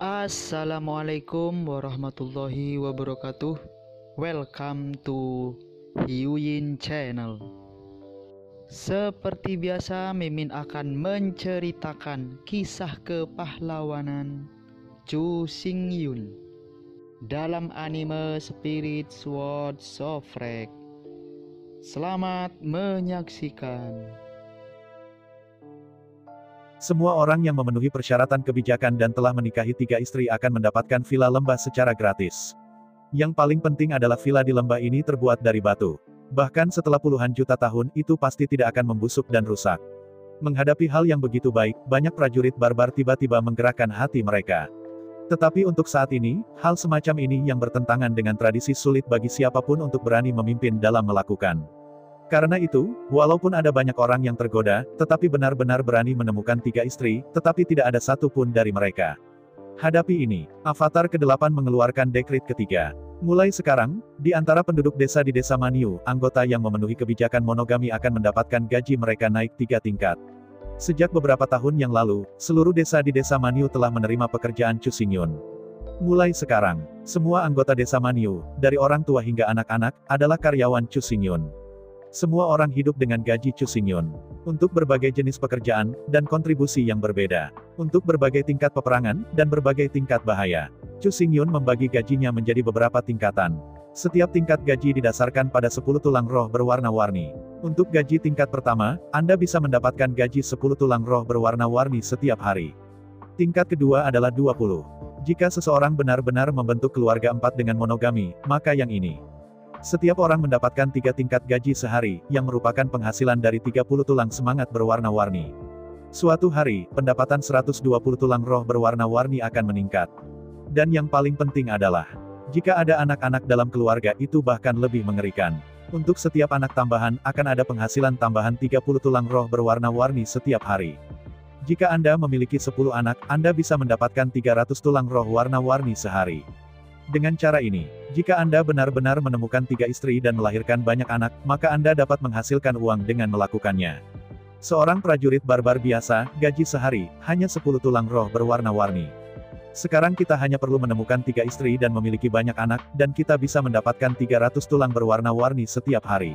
Assalamualaikum warahmatullahi wabarakatuh. Welcome to Hyuyin Channel. Seperti biasa, Mimin akan menceritakan kisah kepahlawanan Chu Xingyun dalam anime Spirit Sword Sofrek. Selamat menyaksikan. Semua orang yang memenuhi persyaratan kebijakan dan telah menikahi 3 istri akan mendapatkan villa lembah secara gratis. Yang paling penting adalah villa di lembah ini terbuat dari batu. Bahkan setelah puluhan juta tahun, itu pasti tidak akan membusuk dan rusak. Menghadapi hal yang begitu baik, banyak prajurit barbar tiba-tiba menggerakkan hati mereka. Tetapi untuk saat ini, hal semacam ini yang bertentangan dengan tradisi sulit bagi siapapun untuk berani memimpin dalam melakukan. Karena itu, walaupun ada banyak orang yang tergoda, tetapi benar-benar berani menemukan 3 istri, tetapi tidak ada satu pun dari mereka. Hadapi ini, Avatar ke-8 mengeluarkan dekrit ketiga. Mulai sekarang, di antara penduduk desa di desa Manyu, anggota yang memenuhi kebijakan monogami akan mendapatkan gaji mereka naik 3 tingkat. Sejak beberapa tahun yang lalu, seluruh desa di desa Manyu telah menerima pekerjaan Chu Xingyun. Mulai sekarang, semua anggota desa Manyu, dari orang tua hingga anak-anak, adalah karyawan Chu Xingyun. Semua orang hidup dengan gaji Chu Xingyun. Untuk berbagai jenis pekerjaan, dan kontribusi yang berbeda. Untuk berbagai tingkat peperangan, dan berbagai tingkat bahaya. Chu Xingyun membagi gajinya menjadi beberapa tingkatan. Setiap tingkat gaji didasarkan pada 10 tulang roh berwarna-warni. Untuk gaji tingkat pertama, Anda bisa mendapatkan gaji 10 tulang roh berwarna-warni setiap hari. Tingkat kedua adalah 20. Jika seseorang benar-benar membentuk keluarga 4 dengan monogami, maka yang ini. Setiap orang mendapatkan 3 tingkat gaji sehari, yang merupakan penghasilan dari 30 tulang semangat berwarna-warni. Suatu hari, pendapatan 120 tulang roh berwarna-warni akan meningkat. Dan yang paling penting adalah, jika ada anak-anak dalam keluarga itu bahkan lebih mengerikan. Untuk setiap anak tambahan, akan ada penghasilan tambahan 30 tulang roh berwarna-warni setiap hari. Jika Anda memiliki 10 anak, Anda bisa mendapatkan 300 tulang roh warna-warni sehari. Dengan cara ini, jika Anda benar-benar menemukan 3 istri dan melahirkan banyak anak, maka Anda dapat menghasilkan uang dengan melakukannya. Seorang prajurit barbar biasa, gaji sehari, hanya 10 tulang roh berwarna-warni. Sekarang kita hanya perlu menemukan 3 istri dan memiliki banyak anak, dan kita bisa mendapatkan 300 tulang berwarna-warni setiap hari.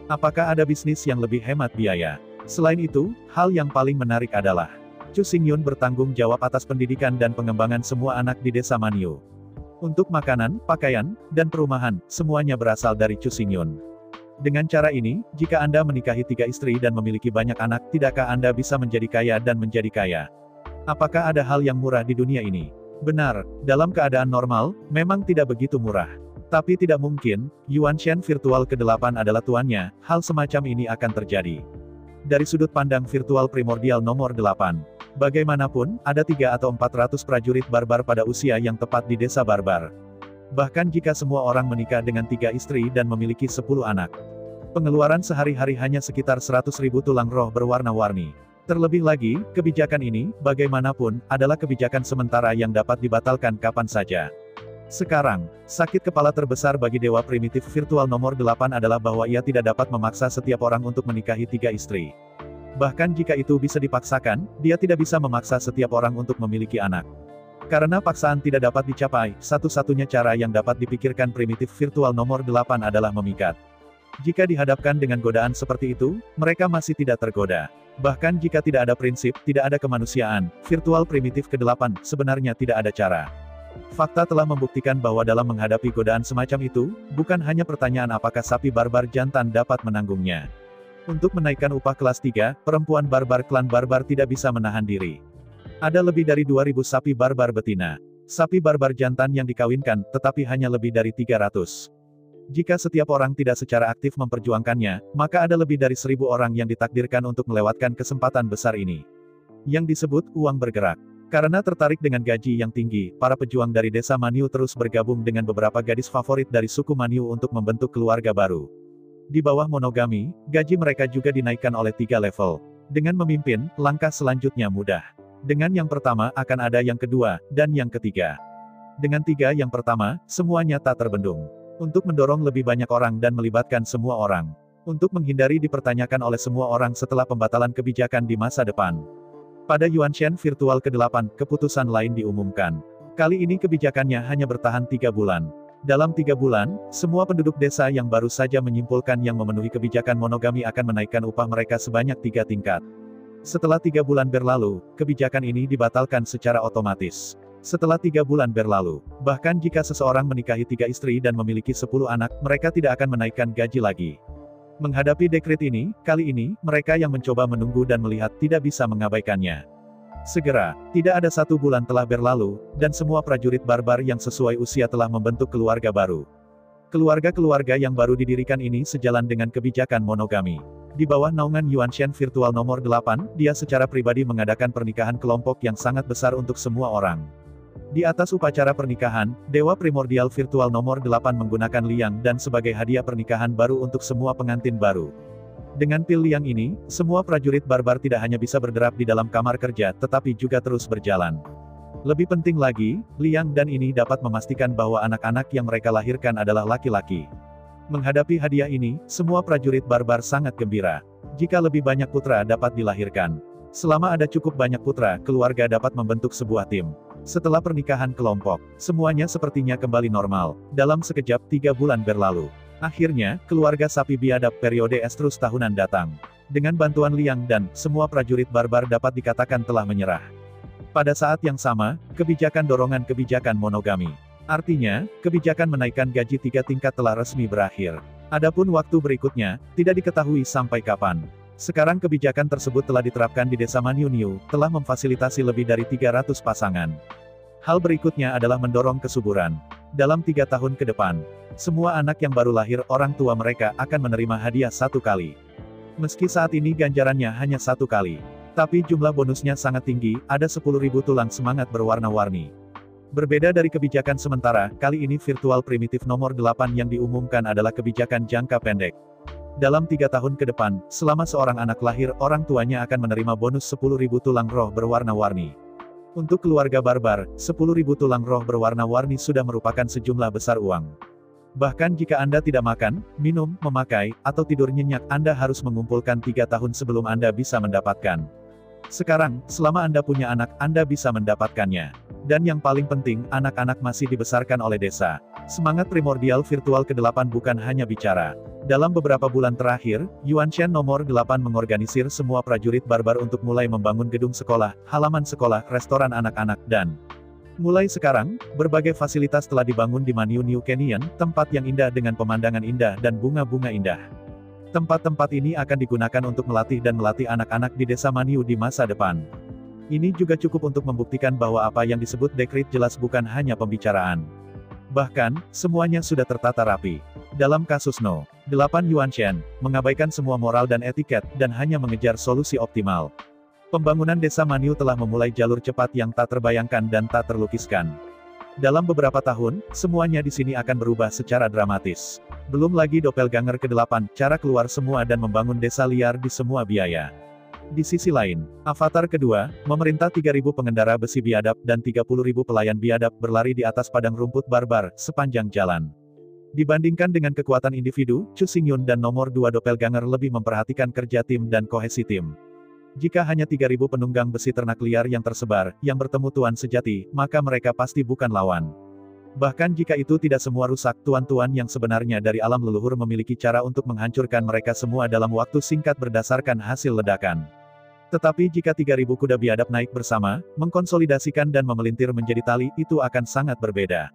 Apakah ada bisnis yang lebih hemat biaya? Selain itu, hal yang paling menarik adalah, Chu Xingyun bertanggung jawab atas pendidikan dan pengembangan semua anak di desa Manyu. Untuk makanan, pakaian, dan perumahan, semuanya berasal dari Chu Xingyun. Dengan cara ini, jika Anda menikahi 3 istri dan memiliki banyak anak, tidakkah Anda bisa menjadi kaya dan menjadi kaya? Apakah ada hal yang murah di dunia ini? Benar, dalam keadaan normal, memang tidak begitu murah. Tapi tidak mungkin, Yuanshen virtual ke-8 adalah tuannya, hal semacam ini akan terjadi. Dari sudut pandang virtual primordial nomor 8. Bagaimanapun, ada 3 atau 400 prajurit barbar pada usia yang tepat di desa barbar. Bahkan jika semua orang menikah dengan 3 istri dan memiliki 10 anak. Pengeluaran sehari-hari hanya sekitar 100.000 tulang roh berwarna-warni. Terlebih lagi, kebijakan ini, bagaimanapun, adalah kebijakan sementara yang dapat dibatalkan kapan saja. Sekarang, sakit kepala terbesar bagi dewa primitif virtual nomor 8 adalah bahwa ia tidak dapat memaksa setiap orang untuk menikahi 3 istri. Bahkan jika itu bisa dipaksakan, dia tidak bisa memaksa setiap orang untuk memiliki anak. Karena paksaan tidak dapat dicapai, satu-satunya cara yang dapat dipikirkan primitif virtual nomor 8 adalah memikat. Jika dihadapkan dengan godaan seperti itu, mereka masih tidak tergoda. Bahkan jika tidak ada prinsip, tidak ada kemanusiaan, virtual primitif ke-8, sebenarnya tidak ada cara. Fakta telah membuktikan bahwa dalam menghadapi godaan semacam itu, bukan hanya pertanyaan apakah sapi barbar jantan dapat menanggungnya. Untuk menaikkan upah kelas 3, perempuan barbar klan barbar tidak bisa menahan diri. Ada lebih dari 2.000 sapi barbar betina. Sapi barbar jantan yang dikawinkan, tetapi hanya lebih dari 300. Jika setiap orang tidak secara aktif memperjuangkannya, maka ada lebih dari 1.000 orang yang ditakdirkan untuk melewatkan kesempatan besar ini. Yang disebut, uang bergerak. Karena tertarik dengan gaji yang tinggi, para pejuang dari desa Manyu terus bergabung dengan beberapa gadis favorit dari suku Manyu untuk membentuk keluarga baru. Di bawah monogami, gaji mereka juga dinaikkan oleh 3 level. Dengan memimpin, langkah selanjutnya mudah. Dengan yang pertama, akan ada yang kedua, dan yang ketiga. Dengan 3 yang pertama, semuanya tak terbendung. Untuk mendorong lebih banyak orang dan melibatkan semua orang. Untuk menghindari dipertanyakan oleh semua orang setelah pembatalan kebijakan di masa depan. Pada Yuanshen virtual ke-8, keputusan lain diumumkan. Kali ini kebijakannya hanya bertahan 3 bulan. Dalam 3 bulan, semua penduduk desa yang baru saja menyimpulkan yang memenuhi kebijakan monogami akan menaikkan upah mereka sebanyak 3 tingkat. Setelah 3 bulan berlalu, kebijakan ini dibatalkan secara otomatis. Setelah 3 bulan berlalu, bahkan jika seseorang menikahi 3 istri dan memiliki 10 anak, mereka tidak akan menaikkan gaji lagi. Menghadapi dekret ini, kali ini, mereka yang mencoba menunggu dan melihat tidak bisa mengabaikannya. Segera, tidak ada 1 bulan telah berlalu, dan semua prajurit barbar yang sesuai usia telah membentuk keluarga baru. Keluarga-keluarga yang baru didirikan ini sejalan dengan kebijakan monogami. Di bawah naungan Yuanshen Virtual nomor 8, dia secara pribadi mengadakan pernikahan kelompok yang sangat besar untuk semua orang. Di atas upacara pernikahan, Dewa Primordial Virtual nomor 8 menggunakan liang dan sebagai hadiah pernikahan baru untuk semua pengantin baru. Dengan pil liang ini, semua prajurit barbar tidak hanya bisa berderap di dalam kamar kerja, tetapi juga terus berjalan. Lebih penting lagi, liang dan ini dapat memastikan bahwa anak-anak yang mereka lahirkan adalah laki-laki. Menghadapi hadiah ini, semua prajurit barbar sangat gembira. Jika lebih banyak putra dapat dilahirkan. Selama ada cukup banyak putra, keluarga dapat membentuk sebuah tim. Setelah pernikahan kelompok, semuanya sepertinya kembali normal. Dalam sekejap 3 bulan berlalu. Akhirnya, keluarga sapi biadab periode Estrus tahunan datang. Dengan bantuan liang dan semua prajurit barbar dapat dikatakan telah menyerah. Pada saat yang sama, kebijakan dorongan kebijakan monogami. Artinya, kebijakan menaikkan gaji 3 tingkat telah resmi berakhir. Adapun waktu berikutnya, tidak diketahui sampai kapan. Sekarang kebijakan tersebut telah diterapkan di desa Manyunyu, telah memfasilitasi lebih dari 300 pasangan. Hal berikutnya adalah mendorong kesuburan. Dalam 3 tahun ke depan, semua anak yang baru lahir orang tua mereka akan menerima hadiah 1 kali. Meski saat ini ganjarannya hanya 1 kali. Tapi jumlah bonusnya sangat tinggi, ada 10.000 tulang semangat berwarna-warni. Berbeda dari kebijakan sementara, kali ini virtual primitif nomor 8 yang diumumkan adalah kebijakan jangka pendek. Dalam 3 tahun ke depan, selama seorang anak lahir, orang tuanya akan menerima bonus 10.000 tulang roh berwarna-warni. Untuk keluarga barbar, 10.000 tulang roh berwarna-warni sudah merupakan sejumlah besar uang. Bahkan jika Anda tidak makan, minum, memakai, atau tidur nyenyak, Anda harus mengumpulkan 3 tahun sebelum Anda bisa mendapatkan. Sekarang, selama Anda punya anak, Anda bisa mendapatkannya. Dan yang paling penting, anak-anak masih dibesarkan oleh desa. Semangat primordial virtual ke-8 bukan hanya bicara. Dalam beberapa bulan terakhir, Yuanshen nomor 8 mengorganisir semua prajurit barbar untuk mulai membangun gedung sekolah, halaman sekolah, restoran anak-anak, dan mulai sekarang, berbagai fasilitas telah dibangun di Manyunyu Canyon, tempat yang indah dengan pemandangan indah dan bunga-bunga indah. Tempat-tempat ini akan digunakan untuk melatih dan melatih anak-anak di desa Manyu di masa depan. Ini juga cukup untuk membuktikan bahwa apa yang disebut dekret jelas bukan hanya pembicaraan. Bahkan, semuanya sudah tertata rapi. Dalam kasus No. 8 Yuanshen, mengabaikan semua moral dan etiket, dan hanya mengejar solusi optimal. Pembangunan desa Manyu telah memulai jalur cepat yang tak terbayangkan dan tak terlukiskan. Dalam beberapa tahun, semuanya di sini akan berubah secara dramatis. Belum lagi doppelganger ke-8, cara keluar semua dan membangun desa liar di semua biaya. Di sisi lain, avatar kedua, memerintah 3.000 pengendara besi biadab dan 30.000 pelayan biadab berlari di atas padang rumput barbar, sepanjang jalan. Dibandingkan dengan kekuatan individu, Chu Xingyun dan nomor 2 doppelganger lebih memperhatikan kerja tim dan kohesi tim. Jika hanya 3.000 penunggang besi ternak liar yang tersebar, yang bertemu tuan sejati, maka mereka pasti bukan lawan. Bahkan jika itu tidak semua rusak, tuan-tuan yang sebenarnya dari alam leluhur memiliki cara untuk menghancurkan mereka semua dalam waktu singkat berdasarkan hasil ledakan. Tetapi jika 3.000 kuda biadab naik bersama, mengkonsolidasikan dan memelintir menjadi tali, itu akan sangat berbeda.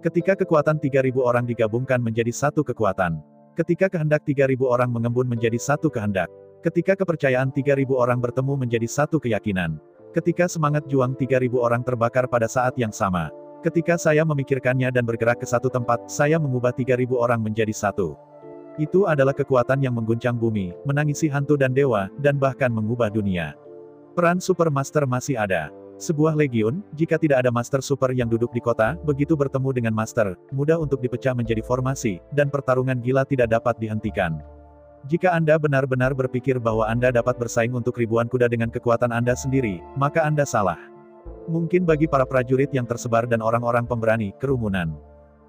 Ketika kekuatan 3.000 orang digabungkan menjadi satu kekuatan. Ketika kehendak 3.000 orang mengembun menjadi satu kehendak. Ketika kepercayaan 3.000 orang bertemu menjadi satu keyakinan. Ketika semangat juang 3.000 orang terbakar pada saat yang sama. Ketika saya memikirkannya dan bergerak ke satu tempat, saya mengubah 3.000 orang menjadi satu. Itu adalah kekuatan yang mengguncang bumi, menangisi hantu dan dewa, dan bahkan mengubah dunia. Peran Super Master masih ada. Sebuah legiun, jika tidak ada Master Super yang duduk di kota, begitu bertemu dengan Master, mudah untuk dipecah menjadi formasi, dan pertarungan gila tidak dapat dihentikan. Jika Anda benar-benar berpikir bahwa Anda dapat bersaing untuk ribuan kuda dengan kekuatan Anda sendiri, maka Anda salah. Mungkin bagi para prajurit yang tersebar dan orang-orang pemberani, kerumunan.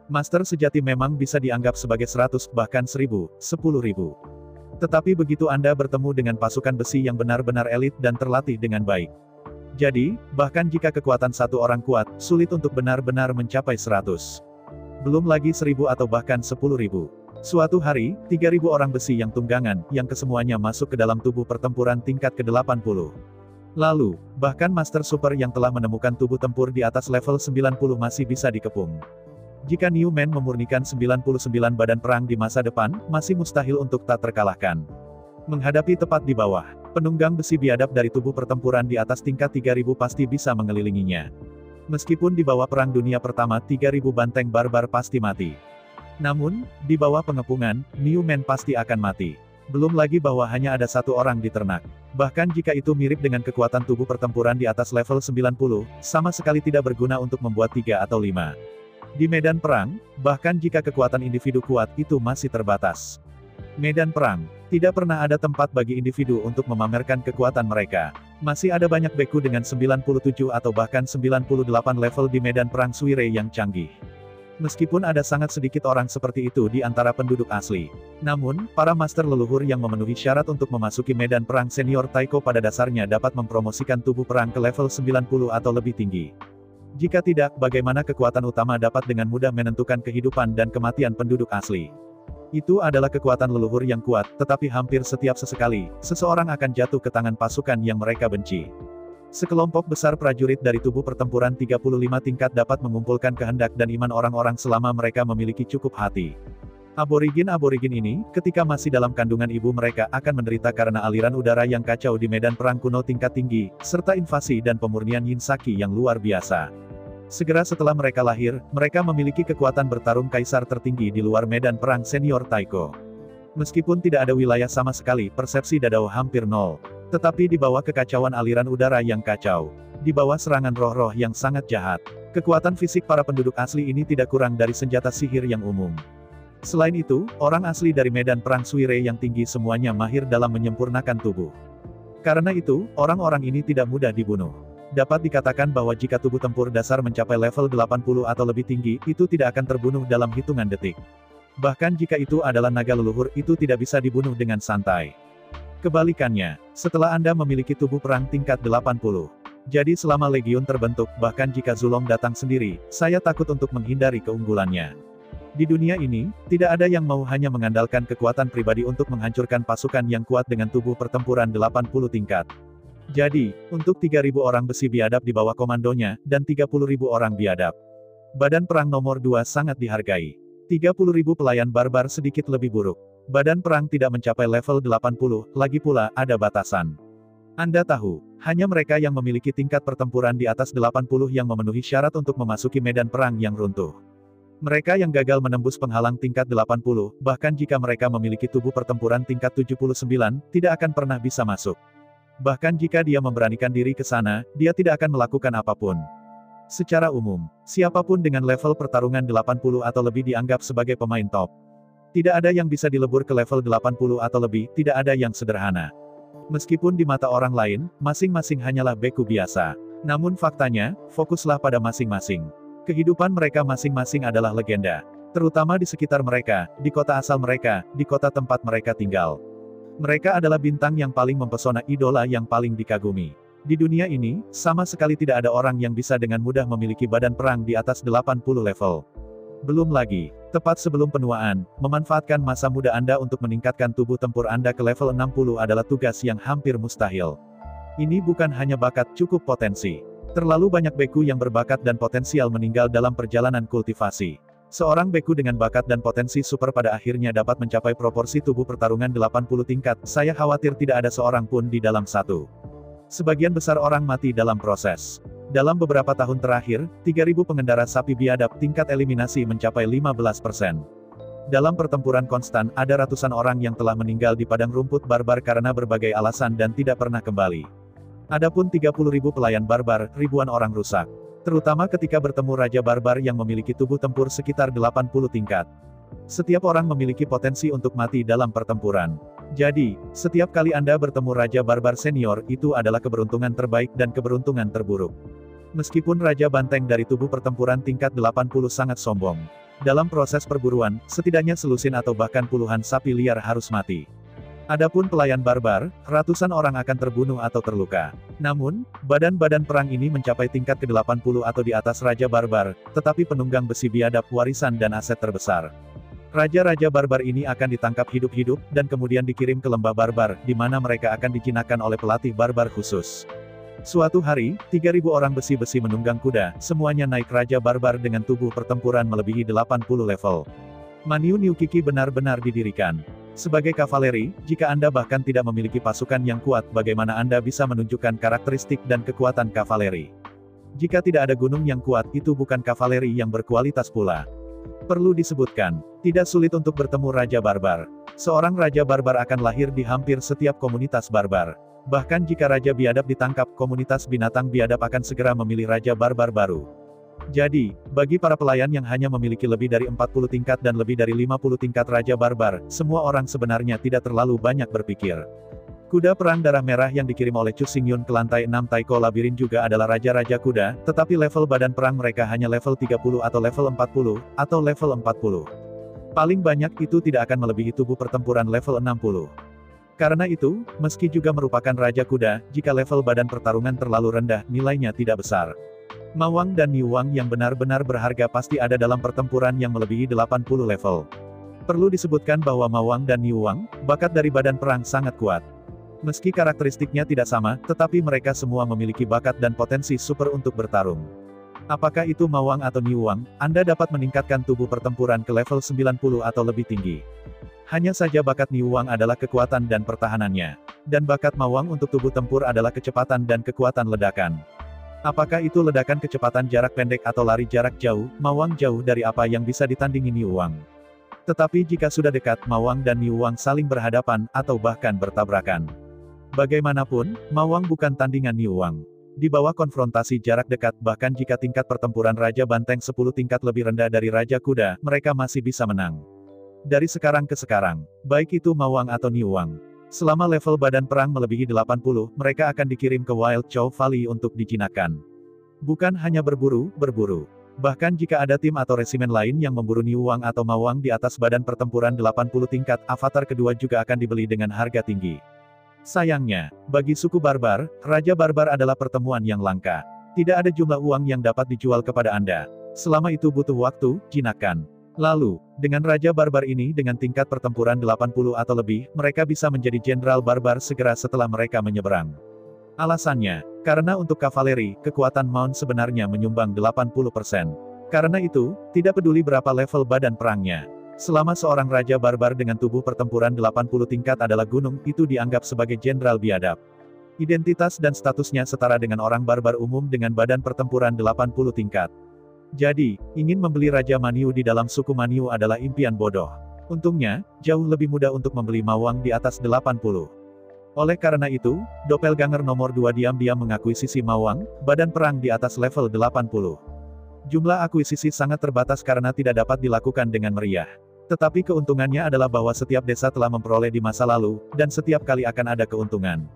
Master sejati memang bisa dianggap sebagai 100, bahkan 1.000, 10.000. Tetapi begitu Anda bertemu dengan pasukan besi yang benar-benar elit dan terlatih dengan baik. Jadi, bahkan jika kekuatan satu orang kuat, sulit untuk benar-benar mencapai 100. Belum lagi 1000 atau bahkan 10.000. Suatu hari, 3000 orang besi yang tunggangan, yang kesemuanya masuk ke dalam tubuh pertempuran tingkat ke-80. Lalu, bahkan Master Super yang telah menemukan tubuh tempur di atas level 90 masih bisa dikepung. Jika Newman memurnikan 99 badan perang di masa depan, masih mustahil untuk tak terkalahkan. Menghadapi tepat di bawah, penunggang besi biadab dari tubuh pertempuran di atas tingkat 3000 pasti bisa mengelilinginya. Meskipun di bawah Perang Dunia Pertama 3000 banteng barbar pasti mati. Namun, di bawah pengepungan, Newman pasti akan mati. Belum lagi bahwa hanya ada satu orang di ternak. Bahkan jika itu mirip dengan kekuatan tubuh pertempuran di atas level 90, sama sekali tidak berguna untuk membuat 3 atau 5. Di medan perang, bahkan jika kekuatan individu kuat itu masih terbatas. Medan perang, tidak pernah ada tempat bagi individu untuk memamerkan kekuatan mereka. Masih ada banyak beku dengan 97 atau bahkan 98 level di medan perang Suire yang canggih. Meskipun ada sangat sedikit orang seperti itu di antara penduduk asli. Namun, para master leluhur yang memenuhi syarat untuk memasuki medan perang senior Taiko pada dasarnya dapat mempromosikan tubuh perang ke level 90 atau lebih tinggi. Jika tidak, bagaimana kekuatan utama dapat dengan mudah menentukan kehidupan dan kematian penduduk asli? Itu adalah kekuatan leluhur yang kuat, tetapi hampir setiap sesekali, seseorang akan jatuh ke tangan pasukan yang mereka benci. Sekelompok besar prajurit dari tubuh pertempuran 35 tingkat dapat mengumpulkan kehendak dan iman orang-orang selama mereka memiliki cukup hati. Aborigin-aborigin ini, ketika masih dalam kandungan ibu mereka akan menderita karena aliran udara yang kacau di medan perang kuno tingkat tinggi, serta invasi dan pemurnian Yinsaki yang luar biasa. Segera setelah mereka lahir, mereka memiliki kekuatan bertarung kaisar tertinggi di luar medan perang senior Taiko. Meskipun tidak ada wilayah sama sekali, persepsi Dadao hampir nol. Tetapi di bawah kekacauan aliran udara yang kacau, di bawah serangan roh-roh yang sangat jahat, kekuatan fisik para penduduk asli ini tidak kurang dari senjata sihir yang umum. Selain itu, orang asli dari medan perang Suire yang tinggi semuanya mahir dalam menyempurnakan tubuh. Karena itu, orang-orang ini tidak mudah dibunuh. Dapat dikatakan bahwa jika tubuh tempur dasar mencapai level 80 atau lebih tinggi, itu tidak akan terbunuh dalam hitungan detik. Bahkan jika itu adalah naga leluhur, itu tidak bisa dibunuh dengan santai. Kebalikannya, setelah Anda memiliki tubuh perang tingkat 80. Jadi selama legiun terbentuk, bahkan jika Zulong datang sendiri, saya takut untuk menghindari keunggulannya. Di dunia ini, tidak ada yang mau hanya mengandalkan kekuatan pribadi untuk menghancurkan pasukan yang kuat dengan tubuh pertempuran 80 tingkat. Jadi, untuk 3000 orang besi biadab di bawah komandonya, dan 30.000 orang biadab. Badan perang nomor 2 sangat dihargai. 30.000 pelayan barbar sedikit lebih buruk. Badan perang tidak mencapai level 80, lagi pula, ada batasan. Anda tahu, hanya mereka yang memiliki tingkat pertempuran di atas 80 yang memenuhi syarat untuk memasuki medan perang yang runtuh. Mereka yang gagal menembus penghalang tingkat 80, bahkan jika mereka memiliki tubuh pertempuran tingkat 79, tidak akan pernah bisa masuk. Bahkan jika dia memberanikan diri ke sana, dia tidak akan melakukan apapun. Secara umum, siapapun dengan level pertarungan 80 atau lebih dianggap sebagai pemain top. Tidak ada yang bisa dilebur ke level 80 atau lebih, tidak ada yang sederhana. Meskipun di mata orang lain, masing-masing hanyalah beku biasa. Namun faktanya, fokuslah pada masing-masing. Kehidupan mereka masing-masing adalah legenda. Terutama di sekitar mereka, di kota asal mereka, di kota tempat mereka tinggal. Mereka adalah bintang yang paling mempesona, idola yang paling dikagumi. Di dunia ini, sama sekali tidak ada orang yang bisa dengan mudah memiliki badan perang di atas 80 level. Belum lagi, tepat sebelum penuaan, memanfaatkan masa muda Anda untuk meningkatkan tubuh tempur Anda ke level 60 adalah tugas yang hampir mustahil. Ini bukan hanya bakat, cukup potensi. Terlalu banyak beku yang berbakat dan potensial meninggal dalam perjalanan kultivasi. Seorang beku dengan bakat dan potensi super pada akhirnya dapat mencapai proporsi tubuh pertarungan 80 tingkat, saya khawatir tidak ada seorang pun di dalam satu. Sebagian besar orang mati dalam proses. Dalam beberapa tahun terakhir, 3000 pengendara sapi biadab tingkat eliminasi mencapai 15%. Dalam pertempuran konstan, ada ratusan orang yang telah meninggal di padang rumput barbar karena berbagai alasan dan tidak pernah kembali. Adapun 30.000 pelayan barbar, ribuan orang rusak. Terutama ketika bertemu raja barbar yang memiliki tubuh tempur sekitar 80 tingkat. Setiap orang memiliki potensi untuk mati dalam pertempuran. Jadi, setiap kali Anda bertemu Raja Barbar Senior, itu adalah keberuntungan terbaik dan keberuntungan terburuk. Meskipun Raja Banteng dari tubuh pertempuran tingkat 80 sangat sombong. Dalam proses perburuan, setidaknya selusin atau bahkan puluhan sapi liar harus mati. Adapun pelayan barbar, ratusan orang akan terbunuh atau terluka. Namun, badan-badan perang ini mencapai tingkat ke-80 atau di atas Raja Barbar, tetapi penunggang besi biadab warisan dan aset terbesar. Raja-raja barbar ini akan ditangkap hidup-hidup, dan kemudian dikirim ke lembah barbar, di mana mereka akan dijinakkan oleh pelatih barbar khusus. Suatu hari, 3.000 orang besi-besi menunggang kuda, semuanya naik Raja Barbar dengan tubuh pertempuran melebihi 80 level. Manyu New Kiki benar-benar didirikan. Sebagai kavaleri, jika Anda bahkan tidak memiliki pasukan yang kuat, bagaimana Anda bisa menunjukkan karakteristik dan kekuatan kavaleri? Jika tidak ada gunung yang kuat, itu bukan kavaleri yang berkualitas pula. Perlu disebutkan, tidak sulit untuk bertemu Raja Barbar. Seorang Raja Barbar akan lahir di hampir setiap komunitas barbar. Bahkan jika Raja Biadab ditangkap, komunitas binatang biadab akan segera memilih Raja Barbar baru. Jadi, bagi para pelayan yang hanya memiliki lebih dari 40 tingkat dan lebih dari 50 tingkat Raja Barbar, semua orang sebenarnya tidak terlalu banyak berpikir. Kuda perang darah merah yang dikirim oleh Chu Xingyun ke lantai 6 Taiko Labirin juga adalah raja-raja kuda, tetapi level badan perang mereka hanya level 30 atau level 40, atau level 40. Paling banyak itu tidak akan melebihi tubuh pertempuran level 60. Karena itu, meski juga merupakan raja kuda, jika level badan pertarungan terlalu rendah, nilainya tidak besar. Mawang dan Niuwang yang benar-benar berharga pasti ada dalam pertempuran yang melebihi 80 level. Perlu disebutkan bahwa Mawang dan Niuwang, bakat dari badan perang sangat kuat. Meski karakteristiknya tidak sama, tetapi mereka semua memiliki bakat dan potensi super untuk bertarung. Apakah itu Mawang atau Niuwang, Anda dapat meningkatkan tubuh pertempuran ke level 90 atau lebih tinggi. Hanya saja bakat Niuwang adalah kekuatan dan pertahanannya. Dan bakat Mawang untuk tubuh tempur adalah kecepatan dan kekuatan ledakan. Apakah itu ledakan kecepatan jarak pendek atau lari jarak jauh, Mawang jauh dari apa yang bisa ditandingi Niuwang. Tetapi jika sudah dekat, Mawang dan Niuwang saling berhadapan, atau bahkan bertabrakan. Bagaimanapun, Mawang bukan tandingan Niuwang. Di bawah konfrontasi jarak dekat, bahkan jika tingkat pertempuran Raja Banteng 10 tingkat lebih rendah dari Raja Kuda, mereka masih bisa menang. Dari sekarang ke sekarang, baik itu Mawang atau Niuwang. Selama level badan perang melebihi 80, mereka akan dikirim ke Wild Chow Valley untuk dijinakkan. Bukan hanya berburu. Bahkan jika ada tim atau resimen lain yang memburu Niuwang atau Mawang di atas badan pertempuran 80 tingkat, avatar kedua juga akan dibeli dengan harga tinggi. Sayangnya, bagi suku barbar, Raja Barbar adalah pertemuan yang langka. Tidak ada jumlah uang yang dapat dijual kepada Anda. Selama itu butuh waktu, jinakkan. Lalu, dengan Raja Barbar ini dengan tingkat pertempuran 80 atau lebih, mereka bisa menjadi jenderal barbar segera setelah mereka menyeberang. Alasannya, karena untuk kavaleri, kekuatan Mount sebenarnya menyumbang 80%. Karena itu, tidak peduli berapa level badan perangnya. Selama seorang Raja Barbar dengan tubuh pertempuran 80 tingkat adalah gunung, itu dianggap sebagai jenderal biadab. Identitas dan statusnya setara dengan orang barbar umum dengan badan pertempuran 80 tingkat. Jadi, ingin membeli Raja Manyu di dalam suku Manyu adalah impian bodoh. Untungnya, jauh lebih mudah untuk membeli Mawang di atas 80. Oleh karena itu, Doppelganger nomor 2 diam-diam mengakuisisi Mawang, badan perang di atas level 80. Jumlah akuisisi sangat terbatas karena tidak dapat dilakukan dengan meriah. Tetapi keuntungannya adalah bahwa setiap desa telah memperoleh di masa lalu, dan setiap kali akan ada keuntungan.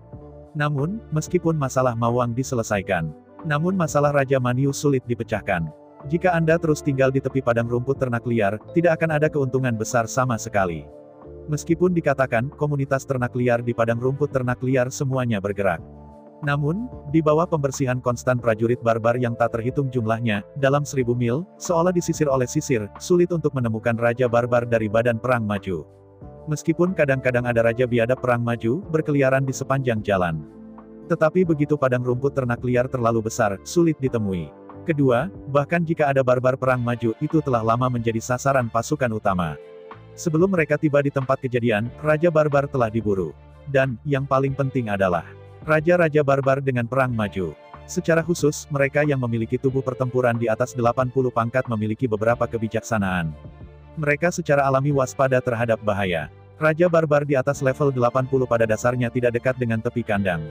Namun, meskipun masalah Mawang diselesaikan, namun masalah Raja Manyu sulit dipecahkan. Jika Anda terus tinggal di tepi padang rumput ternak liar, tidak akan ada keuntungan besar sama sekali. Meskipun dikatakan, komunitas ternak liar di padang rumput ternak liar semuanya bergerak. Namun, di bawah pembersihan konstan prajurit barbar yang tak terhitung jumlahnya, dalam 1000 mil, seolah disisir oleh sisir, sulit untuk menemukan Raja Barbar dari badan perang maju. Meskipun kadang-kadang ada Raja Biadab perang maju, berkeliaran di sepanjang jalan. Tetapi begitu padang rumput ternak liar terlalu besar, sulit ditemui. Kedua, bahkan jika ada barbar perang maju, itu telah lama menjadi sasaran pasukan utama. Sebelum mereka tiba di tempat kejadian, Raja Barbar telah diburu. Dan, yang paling penting adalah, Raja-Raja Barbar dengan perang maju. Secara khusus, mereka yang memiliki tubuh pertempuran di atas 80 pangkat memiliki beberapa kebijaksanaan. Mereka secara alami waspada terhadap bahaya. Raja Barbar di atas level 80 pada dasarnya tidak dekat dengan tepi kandang.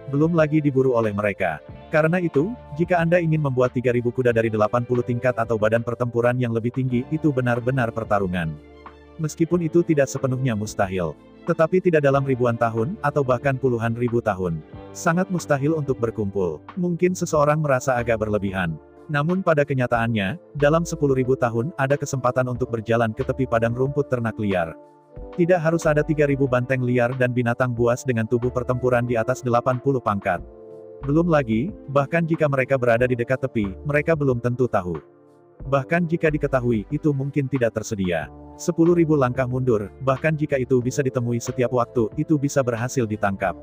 Belum lagi diburu oleh mereka. Karena itu, jika Anda ingin membuat 3000 kuda dari 80 tingkat atau badan pertempuran yang lebih tinggi, itu benar-benar pertarungan. Meskipun itu tidak sepenuhnya mustahil. Tetapi tidak dalam ribuan tahun, atau bahkan puluhan ribu tahun. Sangat mustahil untuk berkumpul. Mungkin seseorang merasa agak berlebihan. Namun pada kenyataannya, dalam 10.000 tahun, ada kesempatan untuk berjalan ke tepi padang rumput ternak liar. Tidak harus ada 3.000 banteng liar dan binatang buas dengan tubuh pertempuran di atas 80 pangkat. Belum lagi, bahkan jika mereka berada di dekat tepi, mereka belum tentu tahu. Bahkan jika diketahui, itu mungkin tidak tersedia. 10.000 langkah mundur, bahkan jika itu bisa ditemui setiap waktu, itu bisa berhasil ditangkap.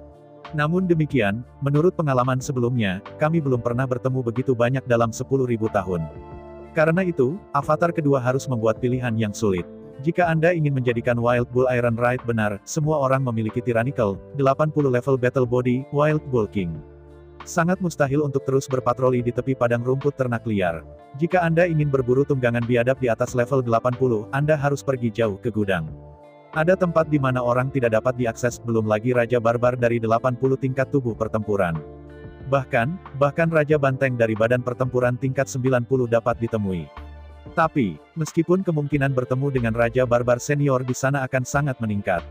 Namun demikian, menurut pengalaman sebelumnya, kami belum pernah bertemu begitu banyak dalam 10.000 tahun. Karena itu, avatar kedua harus membuat pilihan yang sulit. Jika Anda ingin menjadikan Wild Bull Iron Ride benar, semua orang memiliki Tyrannical, 80 level Battle Body, Wild Bull King. Sangat mustahil untuk terus berpatroli di tepi padang rumput ternak liar. Jika Anda ingin berburu tunggangan biadab di atas level 80, Anda harus pergi jauh ke gudang. Ada tempat di mana orang tidak dapat diakses, belum lagi Raja Barbar dari 80 tingkat tubuh pertempuran. Bahkan Raja Banteng dari badan pertempuran tingkat 90 dapat ditemui. Tapi, meskipun kemungkinan bertemu dengan Raja Barbar senior di sana akan sangat meningkat.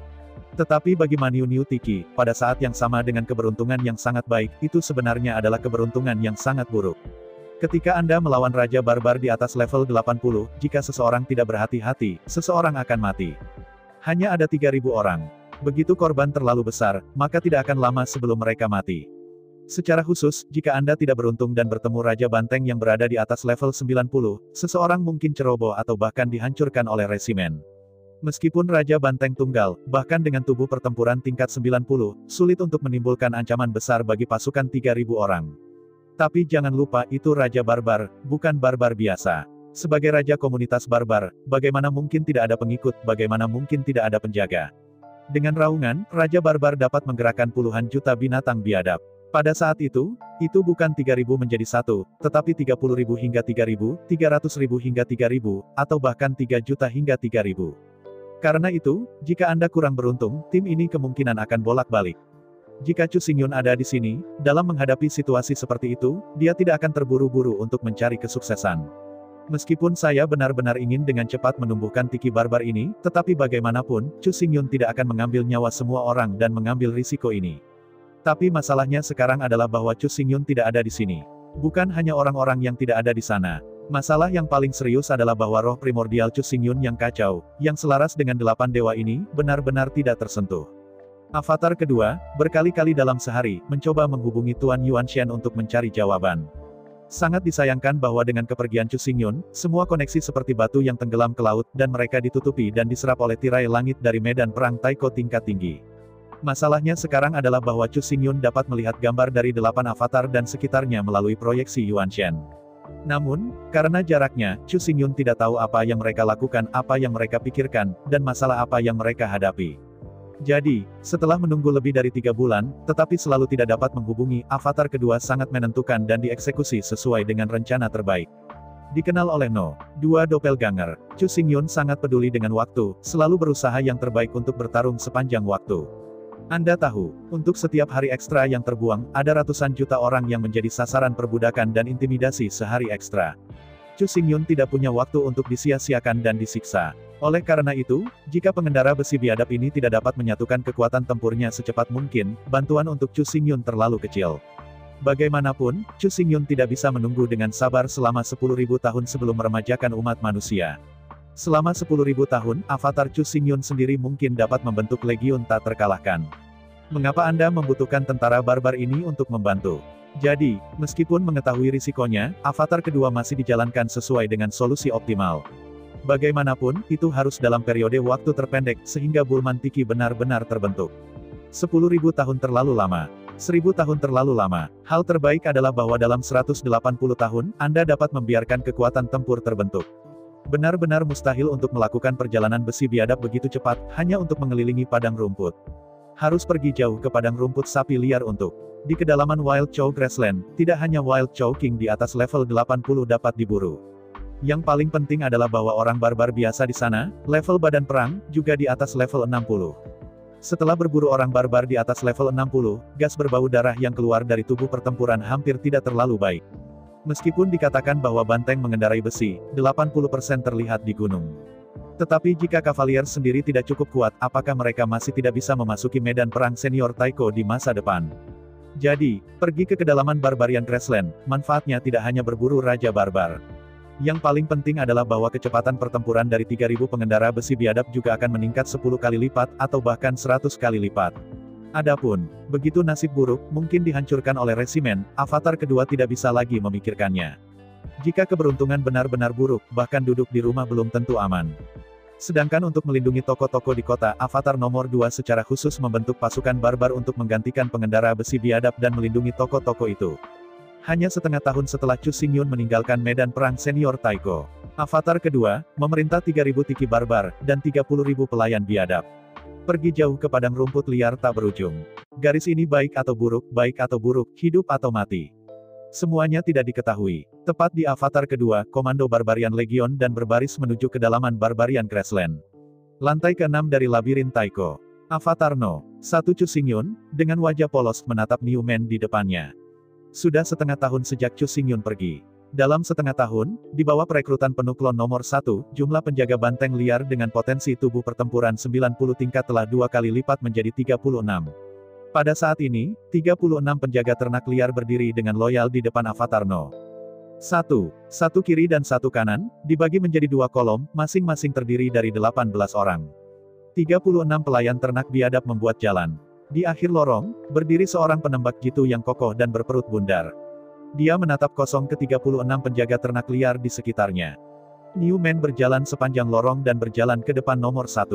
Tetapi bagi Manyu Niu Tiki, pada saat yang sama dengan keberuntungan yang sangat baik, itu sebenarnya adalah keberuntungan yang sangat buruk. Ketika Anda melawan Raja Barbar di atas level 80, jika seseorang tidak berhati-hati, seseorang akan mati. Hanya ada 3.000 orang. Begitu korban terlalu besar, maka tidak akan lama sebelum mereka mati. Secara khusus, jika Anda tidak beruntung dan bertemu Raja Banteng yang berada di atas level 90, seseorang mungkin ceroboh atau bahkan dihancurkan oleh resimen. Meskipun Raja Banteng tunggal, bahkan dengan tubuh pertempuran tingkat 90, sulit untuk menimbulkan ancaman besar bagi pasukan 3.000 orang. Tapi jangan lupa, itu Raja Barbar, bukan barbar biasa. Sebagai Raja komunitas barbar, bagaimana mungkin tidak ada pengikut, bagaimana mungkin tidak ada penjaga. Dengan raungan, Raja Barbar dapat menggerakkan puluhan juta binatang biadab. Pada saat itu bukan 3.000 menjadi 1, tetapi 30.000 hingga 3.000, 300.000 hingga 3.000, atau bahkan 3 juta hingga 3.000. Karena itu, jika Anda kurang beruntung, tim ini kemungkinan akan bolak-balik. Jika Chu Xingyun ada di sini, dalam menghadapi situasi seperti itu, dia tidak akan terburu-buru untuk mencari kesuksesan. Meskipun saya benar-benar ingin dengan cepat menumbuhkan tiki barbar ini, tetapi bagaimanapun, Chu Xingyun tidak akan mengambil nyawa semua orang dan mengambil risiko ini. Tapi masalahnya sekarang adalah bahwa Chu Xingyun tidak ada di sini. Bukan hanya orang-orang yang tidak ada di sana. Masalah yang paling serius adalah bahwa roh primordial Chu Xingyun yang kacau, yang selaras dengan 8 dewa ini, benar-benar tidak tersentuh. Avatar kedua, berkali-kali dalam sehari, mencoba menghubungi Tuan Yuanshan untuk mencari jawaban. Sangat disayangkan bahwa dengan kepergian Chu Xingyun, semua koneksi seperti batu yang tenggelam ke laut, dan mereka ditutupi dan diserap oleh tirai langit dari medan perang Taiko tingkat tinggi. Masalahnya sekarang adalah bahwa Chu Xingyun dapat melihat gambar dari 8 avatar dan sekitarnya melalui proyeksi Yuanshan. Namun, karena jaraknya, Chu Xingyun tidak tahu apa yang mereka lakukan, apa yang mereka pikirkan, dan masalah apa yang mereka hadapi. Jadi, setelah menunggu lebih dari 3 bulan, tetapi selalu tidak dapat menghubungi, avatar kedua sangat menentukan dan dieksekusi sesuai dengan rencana terbaik. Dikenal oleh No. 2 Doppelganger, Chu Xingyun sangat peduli dengan waktu, selalu berusaha yang terbaik untuk bertarung sepanjang waktu. Anda tahu, untuk setiap hari ekstra yang terbuang, ada ratusan juta orang yang menjadi sasaran perbudakan dan intimidasi sehari ekstra. Chu Xingyun tidak punya waktu untuk disia-siakan dan disiksa. Oleh karena itu, jika pengendara besi biadab ini tidak dapat menyatukan kekuatan tempurnya secepat mungkin, bantuan untuk Chu Xingyun terlalu kecil. Bagaimanapun, Chu Xingyun tidak bisa menunggu dengan sabar selama 10.000 tahun sebelum meremajakan umat manusia. Selama 10.000 tahun, avatar Chu Xingyun sendiri mungkin dapat membentuk legiun tak terkalahkan. Mengapa Anda membutuhkan tentara barbar ini untuk membantu? Jadi, meskipun mengetahui risikonya, avatar kedua masih dijalankan sesuai dengan solusi optimal. Bagaimanapun, itu harus dalam periode waktu terpendek, sehingga Bulman Tiki benar-benar terbentuk. 10.000 tahun terlalu lama. 1.000 tahun terlalu lama. Hal terbaik adalah bahwa dalam 180 tahun, Anda dapat membiarkan kekuatan tempur terbentuk. Benar-benar mustahil untuk melakukan perjalanan besi biadab begitu cepat, hanya untuk mengelilingi padang rumput. Harus pergi jauh ke padang rumput sapi liar untuk. Di kedalaman Wild Chow Grassland, tidak hanya Wild Chow King di atas level 80 dapat diburu. Yang paling penting adalah bahwa orang barbar biasa di sana, level badan perang, juga di atas level 60. Setelah berburu orang barbar di atas level 60, gas berbau darah yang keluar dari tubuh pertempuran hampir tidak terlalu baik. Meskipun dikatakan bahwa banteng mengendarai besi, 80% terlihat di gunung. Tetapi jika kavalier sendiri tidak cukup kuat, apakah mereka masih tidak bisa memasuki medan perang senior Taiko di masa depan? Jadi, pergi ke kedalaman Barbarian Grassland, manfaatnya tidak hanya berburu Raja Barbar. Yang paling penting adalah bahwa kecepatan pertempuran dari 3.000 pengendara besi biadab juga akan meningkat 10 kali lipat, atau bahkan 100 kali lipat. Adapun, begitu nasib buruk, mungkin dihancurkan oleh resimen, avatar kedua tidak bisa lagi memikirkannya. Jika keberuntungan benar-benar buruk, bahkan duduk di rumah belum tentu aman. Sedangkan untuk melindungi toko-toko di kota, avatar nomor 2 secara khusus membentuk pasukan barbar untuk menggantikan pengendara besi biadab dan melindungi toko-toko itu. Hanya setengah tahun setelah Chu Xingyun meninggalkan medan perang senior Taiko, avatar kedua, memerintah 3.000 tiki barbar, dan 30.000 pelayan biadab. Pergi jauh ke padang rumput liar tak berujung. Garis ini baik atau buruk, hidup atau mati. Semuanya tidak diketahui. Tepat di avatar kedua, Komando Barbarian Legion dan berbaris menuju kedalaman Barbarian Grassland. Lantai ke-6 dari labirin Taiko. Avatar No. 1 Chu Xingyun, dengan wajah polos menatap Newman di depannya. Sudah setengah tahun sejak Chu Xingyun pergi. Dalam setengah tahun, di bawah perekrutan penuh klon nomor 1, jumlah penjaga banteng liar dengan potensi tubuh pertempuran 90 tingkat telah 2 kali lipat menjadi 36. Pada saat ini, 36 penjaga ternak liar berdiri dengan loyal di depan avatar No. 1. Satu kiri dan satu kanan, dibagi menjadi 2 kolom, masing-masing terdiri dari 18 orang. 36 pelayan ternak biadab membuat jalan. Di akhir lorong, berdiri seorang penembak jitu yang kokoh dan berperut bundar. Dia menatap kosong ke-36 penjaga ternak liar di sekitarnya. Newman berjalan sepanjang lorong dan berjalan ke depan nomor 1.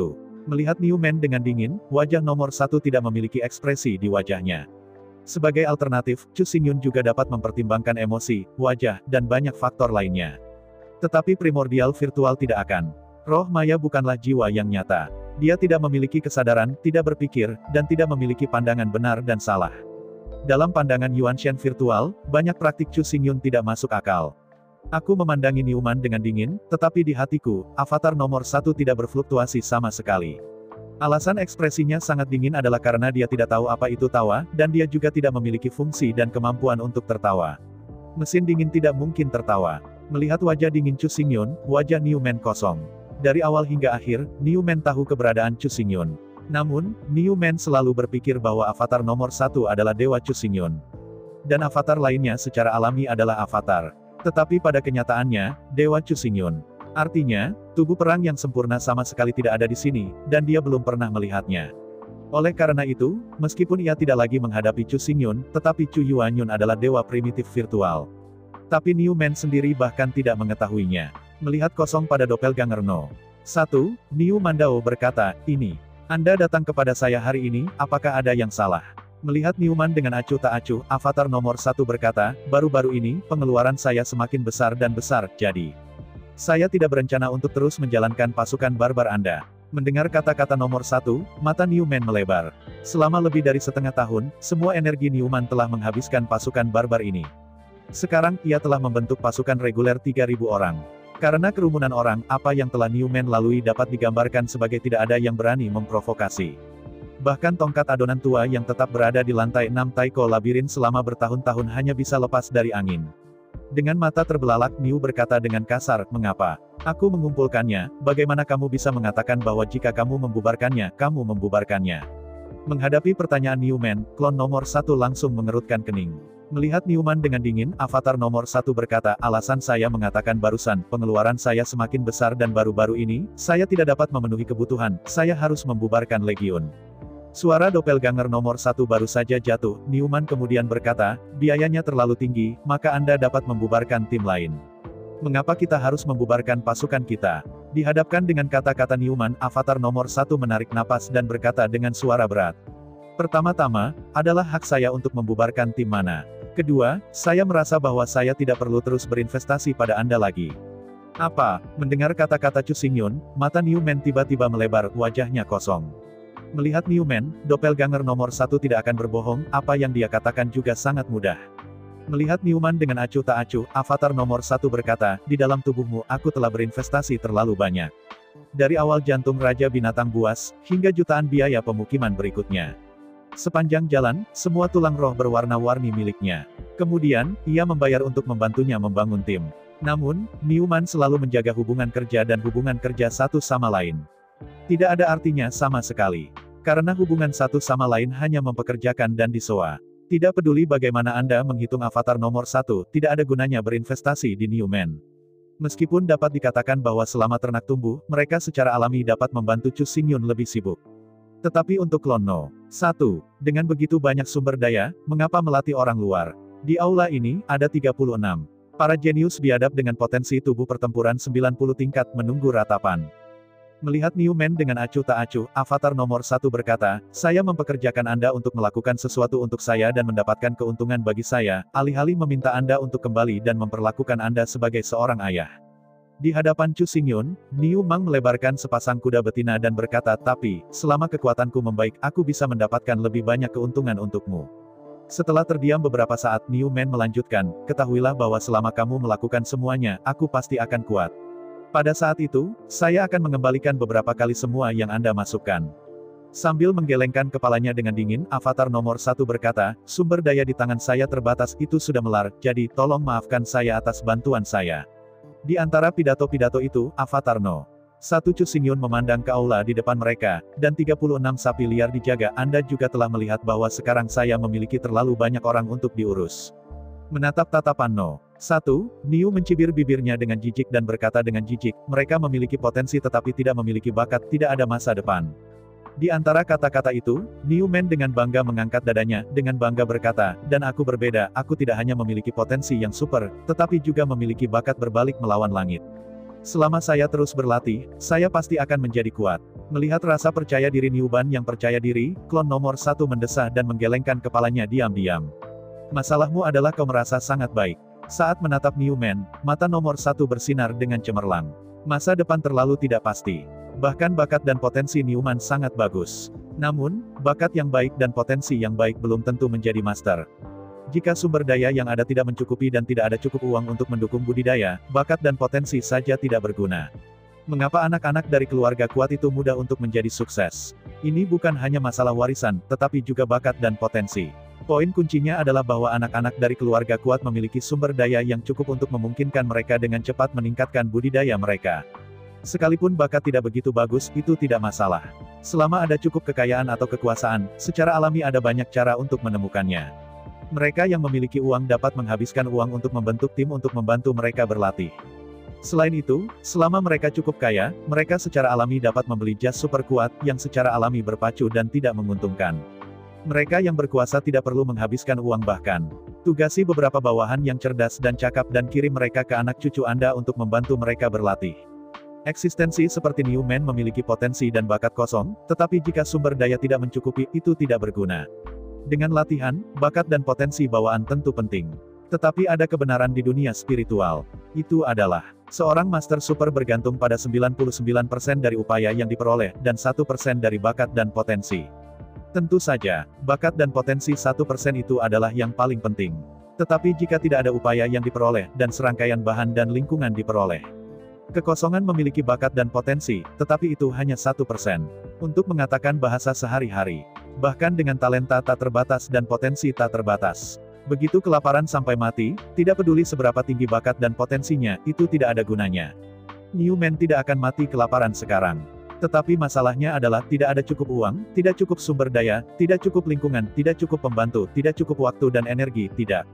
Melihat Newman dengan dingin, wajah nomor 1 tidak memiliki ekspresi di wajahnya. Sebagai alternatif, Chu Xingyun juga dapat mempertimbangkan emosi, wajah, dan banyak faktor lainnya. Tetapi primordial virtual tidak akan. Roh maya bukanlah jiwa yang nyata. Dia tidak memiliki kesadaran, tidak berpikir, dan tidak memiliki pandangan benar dan salah. Dalam pandangan Yuanshan virtual, banyak praktik Chu Xingyun tidak masuk akal. Aku memandangi Newman dengan dingin, tetapi di hatiku, avatar nomor 1 tidak berfluktuasi sama sekali. Alasan ekspresinya sangat dingin adalah karena dia tidak tahu apa itu tawa, dan dia juga tidak memiliki fungsi dan kemampuan untuk tertawa. Mesin dingin tidak mungkin tertawa. Melihat wajah dingin Chu Xingyun, wajah Newman kosong. Dari awal hingga akhir, Newman tahu keberadaan Chu Xingyun. Namun, Newman selalu berpikir bahwa avatar nomor 1 adalah Dewa Chu Xingyun. Dan avatar lainnya secara alami adalah avatar. Tetapi pada kenyataannya, Dewa Chu Xingyun. Artinya, tubuh perang yang sempurna sama sekali tidak ada di sini, dan dia belum pernah melihatnya. Oleh karena itu, meskipun ia tidak lagi menghadapi Chu Xingyun, tetapi Chu Yuanyun adalah dewa primitif virtual. Tapi Newman sendiri bahkan tidak mengetahuinya. Melihat kosong pada doppelganger No. 1, Niu Mandao berkata, "Ini. Anda datang kepada saya hari ini, apakah ada yang salah?" Melihat Newman dengan acuh tak acuh, avatar nomor 1 berkata, "Baru-baru ini, pengeluaran saya semakin besar dan besar, jadi saya tidak berencana untuk terus menjalankan pasukan barbar Anda." Mendengar kata-kata nomor 1, mata Newman melebar. Selama lebih dari setengah tahun, semua energi Newman telah menghabiskan pasukan barbar ini. Sekarang, ia telah membentuk pasukan reguler 3.000 orang. Karena kerumunan orang, apa yang telah Newman lalui dapat digambarkan sebagai tidak ada yang berani memprovokasi. Bahkan tongkat adonan tua yang tetap berada di lantai 6 Taiko Labirin selama bertahun-tahun hanya bisa lepas dari angin. Dengan mata terbelalak, Niu berkata dengan kasar, "Mengapa? Aku mengumpulkannya, bagaimana kamu bisa mengatakan bahwa jika kamu membubarkannya, kamu membubarkannya?" Menghadapi pertanyaan Newman, klon nomor 1 langsung mengerutkan kening. Melihat Newman dengan dingin, avatar nomor 1 berkata, "Alasan saya mengatakan barusan, pengeluaran saya semakin besar dan baru-baru ini, saya tidak dapat memenuhi kebutuhan, saya harus membubarkan Legion." Suara doppelganger nomor 1 baru saja jatuh, Newman kemudian berkata, "Biayanya terlalu tinggi, maka Anda dapat membubarkan tim lain." "Mengapa kita harus membubarkan pasukan kita?" Dihadapkan dengan kata-kata Newman, avatar nomor 1 menarik napas dan berkata dengan suara berat. "Pertama-tama, adalah hak saya untuk membubarkan tim mana. Kedua, saya merasa bahwa saya tidak perlu terus berinvestasi pada Anda lagi." "Apa?" Mendengar kata-kata Chu Xingyun, mata Newman tiba-tiba melebar, wajahnya kosong. Melihat Newman, doppelganger nomor 1 tidak akan berbohong, apa yang dia katakan juga sangat mudah. Melihat Newman dengan acuh tak acuh, avatar nomor 1 berkata, "Di dalam tubuhmu, aku telah berinvestasi terlalu banyak. Dari awal jantung Raja Binatang Buas, hingga jutaan biaya pemukiman berikutnya. Sepanjang jalan, semua tulang roh berwarna-warni miliknya. Kemudian, ia membayar untuk membantunya membangun tim. Namun, Newman selalu menjaga hubungan kerja dan hubungan kerja satu sama lain. Tidak ada artinya sama sekali. Karena hubungan satu sama lain hanya mempekerjakan dan disewa. Tidak peduli bagaimana Anda menghitung avatar nomor 1, tidak ada gunanya berinvestasi di Newman. Meskipun dapat dikatakan bahwa selama ternak tumbuh, mereka secara alami dapat membantu Chu Xingyun lebih sibuk. Tetapi untuk klon No. 1, dengan begitu banyak sumber daya, mengapa melatih orang luar? Di aula ini, ada 36. Para jenius biadab dengan potensi tubuh pertempuran 90 tingkat menunggu ratapan. Melihat Newman dengan acuh tak acuh, avatar nomor 1 berkata, saya mempekerjakan Anda untuk melakukan sesuatu untuk saya dan mendapatkan keuntungan bagi saya, alih-alih meminta Anda untuk kembali dan memperlakukan Anda sebagai seorang ayah. Di hadapan Chu Xingyun, Newman melebarkan sepasang kuda betina dan berkata, tapi, selama kekuatanku membaik, aku bisa mendapatkan lebih banyak keuntungan untukmu. Setelah terdiam beberapa saat, Newman melanjutkan, ketahuilah bahwa selama kamu melakukan semuanya, aku pasti akan kuat. Pada saat itu, saya akan mengembalikan beberapa kali semua yang Anda masukkan. Sambil menggelengkan kepalanya dengan dingin, avatar nomor 1 berkata, sumber daya di tangan saya terbatas, itu sudah melar, jadi tolong maafkan saya atas bantuan saya. Di antara pidato-pidato itu, avatar No. 1 Chu Xingyun memandang ke aula di depan mereka, dan 36 sapi liar dijaga. Anda juga telah melihat bahwa sekarang saya memiliki terlalu banyak orang untuk diurus. Menatap tatapan No. 1, Niu mencibir bibirnya dengan jijik dan berkata dengan jijik, mereka memiliki potensi tetapi tidak memiliki bakat, tidak ada masa depan. Di antara kata-kata itu, Newman dengan bangga mengangkat dadanya, dengan bangga berkata, dan aku berbeda, aku tidak hanya memiliki potensi yang super, tetapi juga memiliki bakat berbalik melawan langit. Selama saya terus berlatih, saya pasti akan menjadi kuat. Melihat rasa percaya diri Newman yang percaya diri, klon nomor 1 mendesah dan menggelengkan kepalanya diam-diam. Masalahmu adalah kau merasa sangat baik. Saat menatap Newman, mata nomor 1 bersinar dengan cemerlang. Masa depan terlalu tidak pasti. Bahkan bakat dan potensi Newman sangat bagus. Namun, bakat yang baik dan potensi yang baik belum tentu menjadi master. Jika sumber daya yang ada tidak mencukupi dan tidak ada cukup uang untuk mendukung budidaya, bakat dan potensi saja tidak berguna. Mengapa anak-anak dari keluarga kuat itu mudah untuk menjadi sukses? Ini bukan hanya masalah warisan, tetapi juga bakat dan potensi. Poin kuncinya adalah bahwa anak-anak dari keluarga kuat memiliki sumber daya yang cukup untuk memungkinkan mereka dengan cepat meningkatkan budidaya mereka. Sekalipun bakat tidak begitu bagus, itu tidak masalah. Selama ada cukup kekayaan atau kekuasaan, secara alami ada banyak cara untuk menemukannya. Mereka yang memiliki uang dapat menghabiskan uang untuk membentuk tim untuk membantu mereka berlatih. Selain itu, selama mereka cukup kaya, mereka secara alami dapat membeli jas super kuat, yang secara alami berpacu dan tidak menguntungkan. Mereka yang berkuasa tidak perlu menghabiskan uang bahkan. Tugasi beberapa bawahan yang cerdas dan cakap dan kirim mereka ke anak cucu Anda untuk membantu mereka berlatih. Eksistensi seperti Newman memiliki potensi dan bakat kosong, tetapi jika sumber daya tidak mencukupi, itu tidak berguna. Dengan latihan, bakat dan potensi bawaan tentu penting. Tetapi ada kebenaran di dunia spiritual. Itu adalah, seorang master super bergantung pada 99% dari upaya yang diperoleh, dan 1% dari bakat dan potensi. Tentu saja, bakat dan potensi 1% itu adalah yang paling penting. Tetapi jika tidak ada upaya yang diperoleh, dan serangkaian bahan dan lingkungan diperoleh. Kekosongan memiliki bakat dan potensi, tetapi itu hanya 1%. Untuk mengatakan bahasa sehari-hari. Bahkan dengan talenta tak terbatas dan potensi tak terbatas. Begitu kelaparan sampai mati, tidak peduli seberapa tinggi bakat dan potensinya, itu tidak ada gunanya. Newman tidak akan mati kelaparan sekarang. Tetapi masalahnya adalah tidak ada cukup uang, tidak cukup sumber daya, tidak cukup lingkungan, tidak cukup pembantu, tidak cukup waktu dan energi, tidak.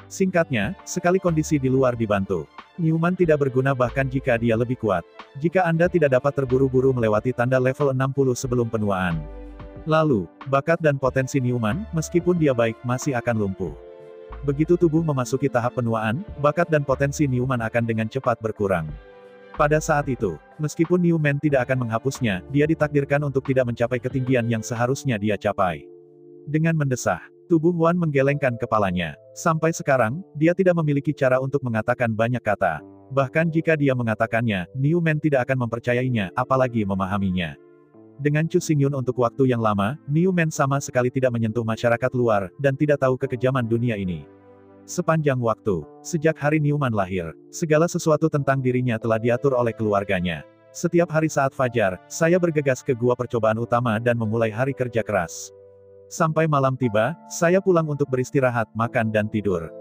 Singkatnya, sekali kondisi di luar dibantu, Newman tidak berguna bahkan jika dia lebih kuat. Jika Anda tidak dapat terburu-buru melewati tanda level 60 sebelum penuaan. Lalu, bakat dan potensi Newman, meskipun dia baik, masih akan lumpuh. Begitu tubuh memasuki tahap penuaan, bakat dan potensi Newman akan dengan cepat berkurang. Pada saat itu, meskipun Newman tidak akan menghapusnya, dia ditakdirkan untuk tidak mencapai ketinggian yang seharusnya dia capai. Dengan mendesah, tubuh Wan menggelengkan kepalanya. Sampai sekarang, dia tidak memiliki cara untuk mengatakan banyak kata. Bahkan jika dia mengatakannya, Newman tidak akan mempercayainya, apalagi memahaminya. Dengan Chu Xingyun untuk waktu yang lama, Newman sama sekali tidak menyentuh masyarakat luar, dan tidak tahu kekejaman dunia ini. Sepanjang waktu, sejak hari Newman lahir, segala sesuatu tentang dirinya telah diatur oleh keluarganya. Setiap hari saat fajar, saya bergegas ke gua percobaan utama dan memulai hari kerja keras. Sampai malam tiba, saya pulang untuk beristirahat, makan dan tidur.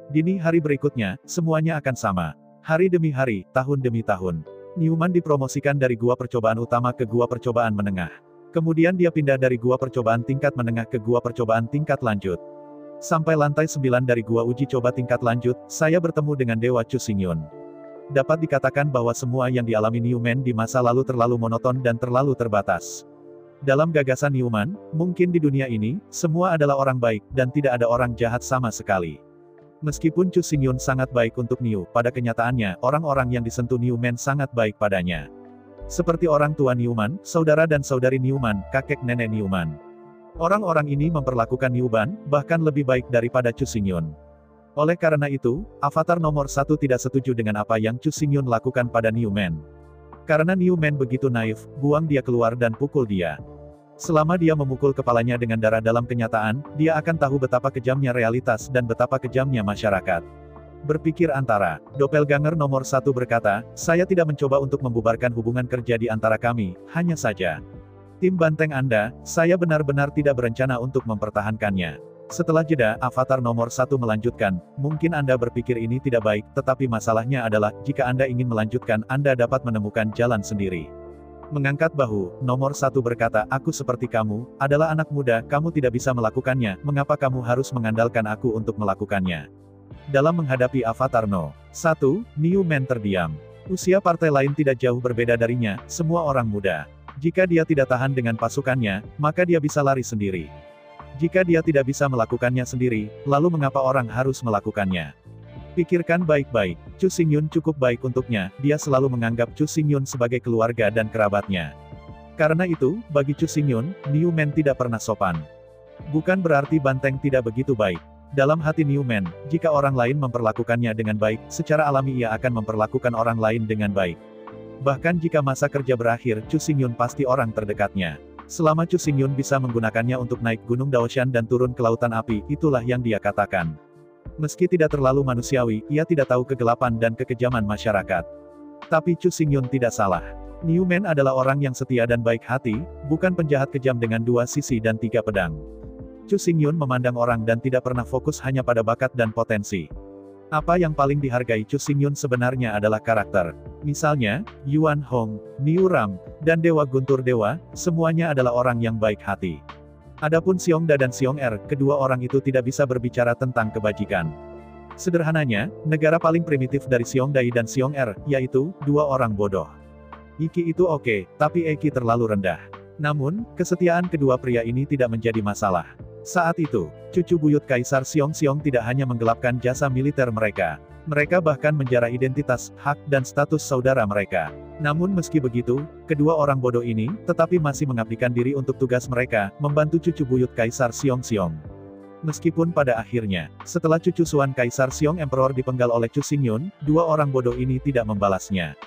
Dini hari berikutnya, semuanya akan sama. Hari demi hari, tahun demi tahun. Newman dipromosikan dari gua percobaan utama ke gua percobaan menengah. Kemudian dia pindah dari gua percobaan tingkat menengah ke gua percobaan tingkat lanjut. Sampai lantai 9 dari gua uji coba tingkat lanjut, saya bertemu dengan Dewa Chu Xingyun. dapat dikatakan bahwa semua yang dialami Newman di masa lalu terlalu monoton dan terlalu terbatas. Dalam gagasan Newman, mungkin di dunia ini, semua adalah orang baik, dan tidak ada orang jahat sama sekali. Meskipun Chu Xingyun sangat baik untuk New, pada kenyataannya, orang-orang yang disentuh Newman sangat baik padanya. Seperti orang tua Newman, saudara dan saudari Newman, kakek nenek Newman. Orang-orang ini memperlakukan Newman, bahkan lebih baik daripada Chu Xingyun. Oleh karena itu, avatar nomor 1 tidak setuju dengan apa yang Chu Xingyun lakukan pada Newman. Karena Newman begitu naif, buang dia keluar dan pukul dia. Selama dia memukul kepalanya dengan darah dalam kenyataan, dia akan tahu betapa kejamnya realitas dan betapa kejamnya masyarakat. Berpikir antara, doppelganger nomor 1 berkata, saya tidak mencoba untuk membubarkan hubungan kerja di antara kami, hanya saja. Tim banteng Anda, saya benar-benar tidak berencana untuk mempertahankannya. Setelah jeda, avatar nomor 1 melanjutkan, mungkin Anda berpikir ini tidak baik, tetapi masalahnya adalah, jika Anda ingin melanjutkan, Anda dapat menemukan jalan sendiri. Mengangkat bahu, nomor 1 berkata, aku seperti kamu, adalah anak muda, kamu tidak bisa melakukannya, mengapa kamu harus mengandalkan aku untuk melakukannya? Dalam menghadapi avatar No. 1, Newman terdiam. Usia partai lain tidak jauh berbeda darinya, semua orang muda. Jika dia tidak tahan dengan pasukannya, maka dia bisa lari sendiri. Jika dia tidak bisa melakukannya sendiri, lalu mengapa orang harus melakukannya? Pikirkan baik-baik, Chu Xingyun cukup baik untuknya, dia selalu menganggap Chu Xingyun sebagai keluarga dan kerabatnya. Karena itu, bagi Chu Xingyun, Newman tidak pernah sopan. Bukan berarti banteng tidak begitu baik. Dalam hati Newman, jika orang lain memperlakukannya dengan baik, secara alami ia akan memperlakukan orang lain dengan baik. Bahkan jika masa kerja berakhir, Chu Xingyun pasti orang terdekatnya. Selama Chu Xingyun bisa menggunakannya untuk naik Gunung Daoshan dan turun ke Lautan Api, itulah yang dia katakan. Meski tidak terlalu manusiawi, ia tidak tahu kegelapan dan kekejaman masyarakat. Tapi Chu Xingyun tidak salah. Newman adalah orang yang setia dan baik hati, bukan penjahat kejam dengan 2 sisi dan 3 pedang. Chu Xingyun memandang orang dan tidak pernah fokus hanya pada bakat dan potensi. Apa yang paling dihargai Chu Xingyun sebenarnya adalah karakter. Misalnya, Yuan Hong, Niu Ram, dan Dewa Guntur Dewa, semuanya adalah orang yang baik hati. Adapun Xiongda dan Xiong-Er, kedua orang itu tidak bisa berbicara tentang kebajikan. Sederhananya, negara paling primitif dari Xiongdai dan Xiong-Er, yaitu, 2 orang bodoh. IQ itu oke, tapi EQ terlalu rendah. Namun, kesetiaan kedua pria ini tidak menjadi masalah. Saat itu, cucu buyut Kaisar Xiong tidak hanya menggelapkan jasa militer mereka. Mereka bahkan menjarah identitas, hak, dan status saudara mereka. Namun meski begitu, kedua orang bodoh ini, tetapi masih mengabdikan diri untuk tugas mereka, membantu cucu buyut Kaisar Xiong. Meskipun pada akhirnya, setelah cucu suan Kaisar Xiong Emperor dipenggal oleh Chu Xingyun, 2 orang bodoh ini tidak membalasnya.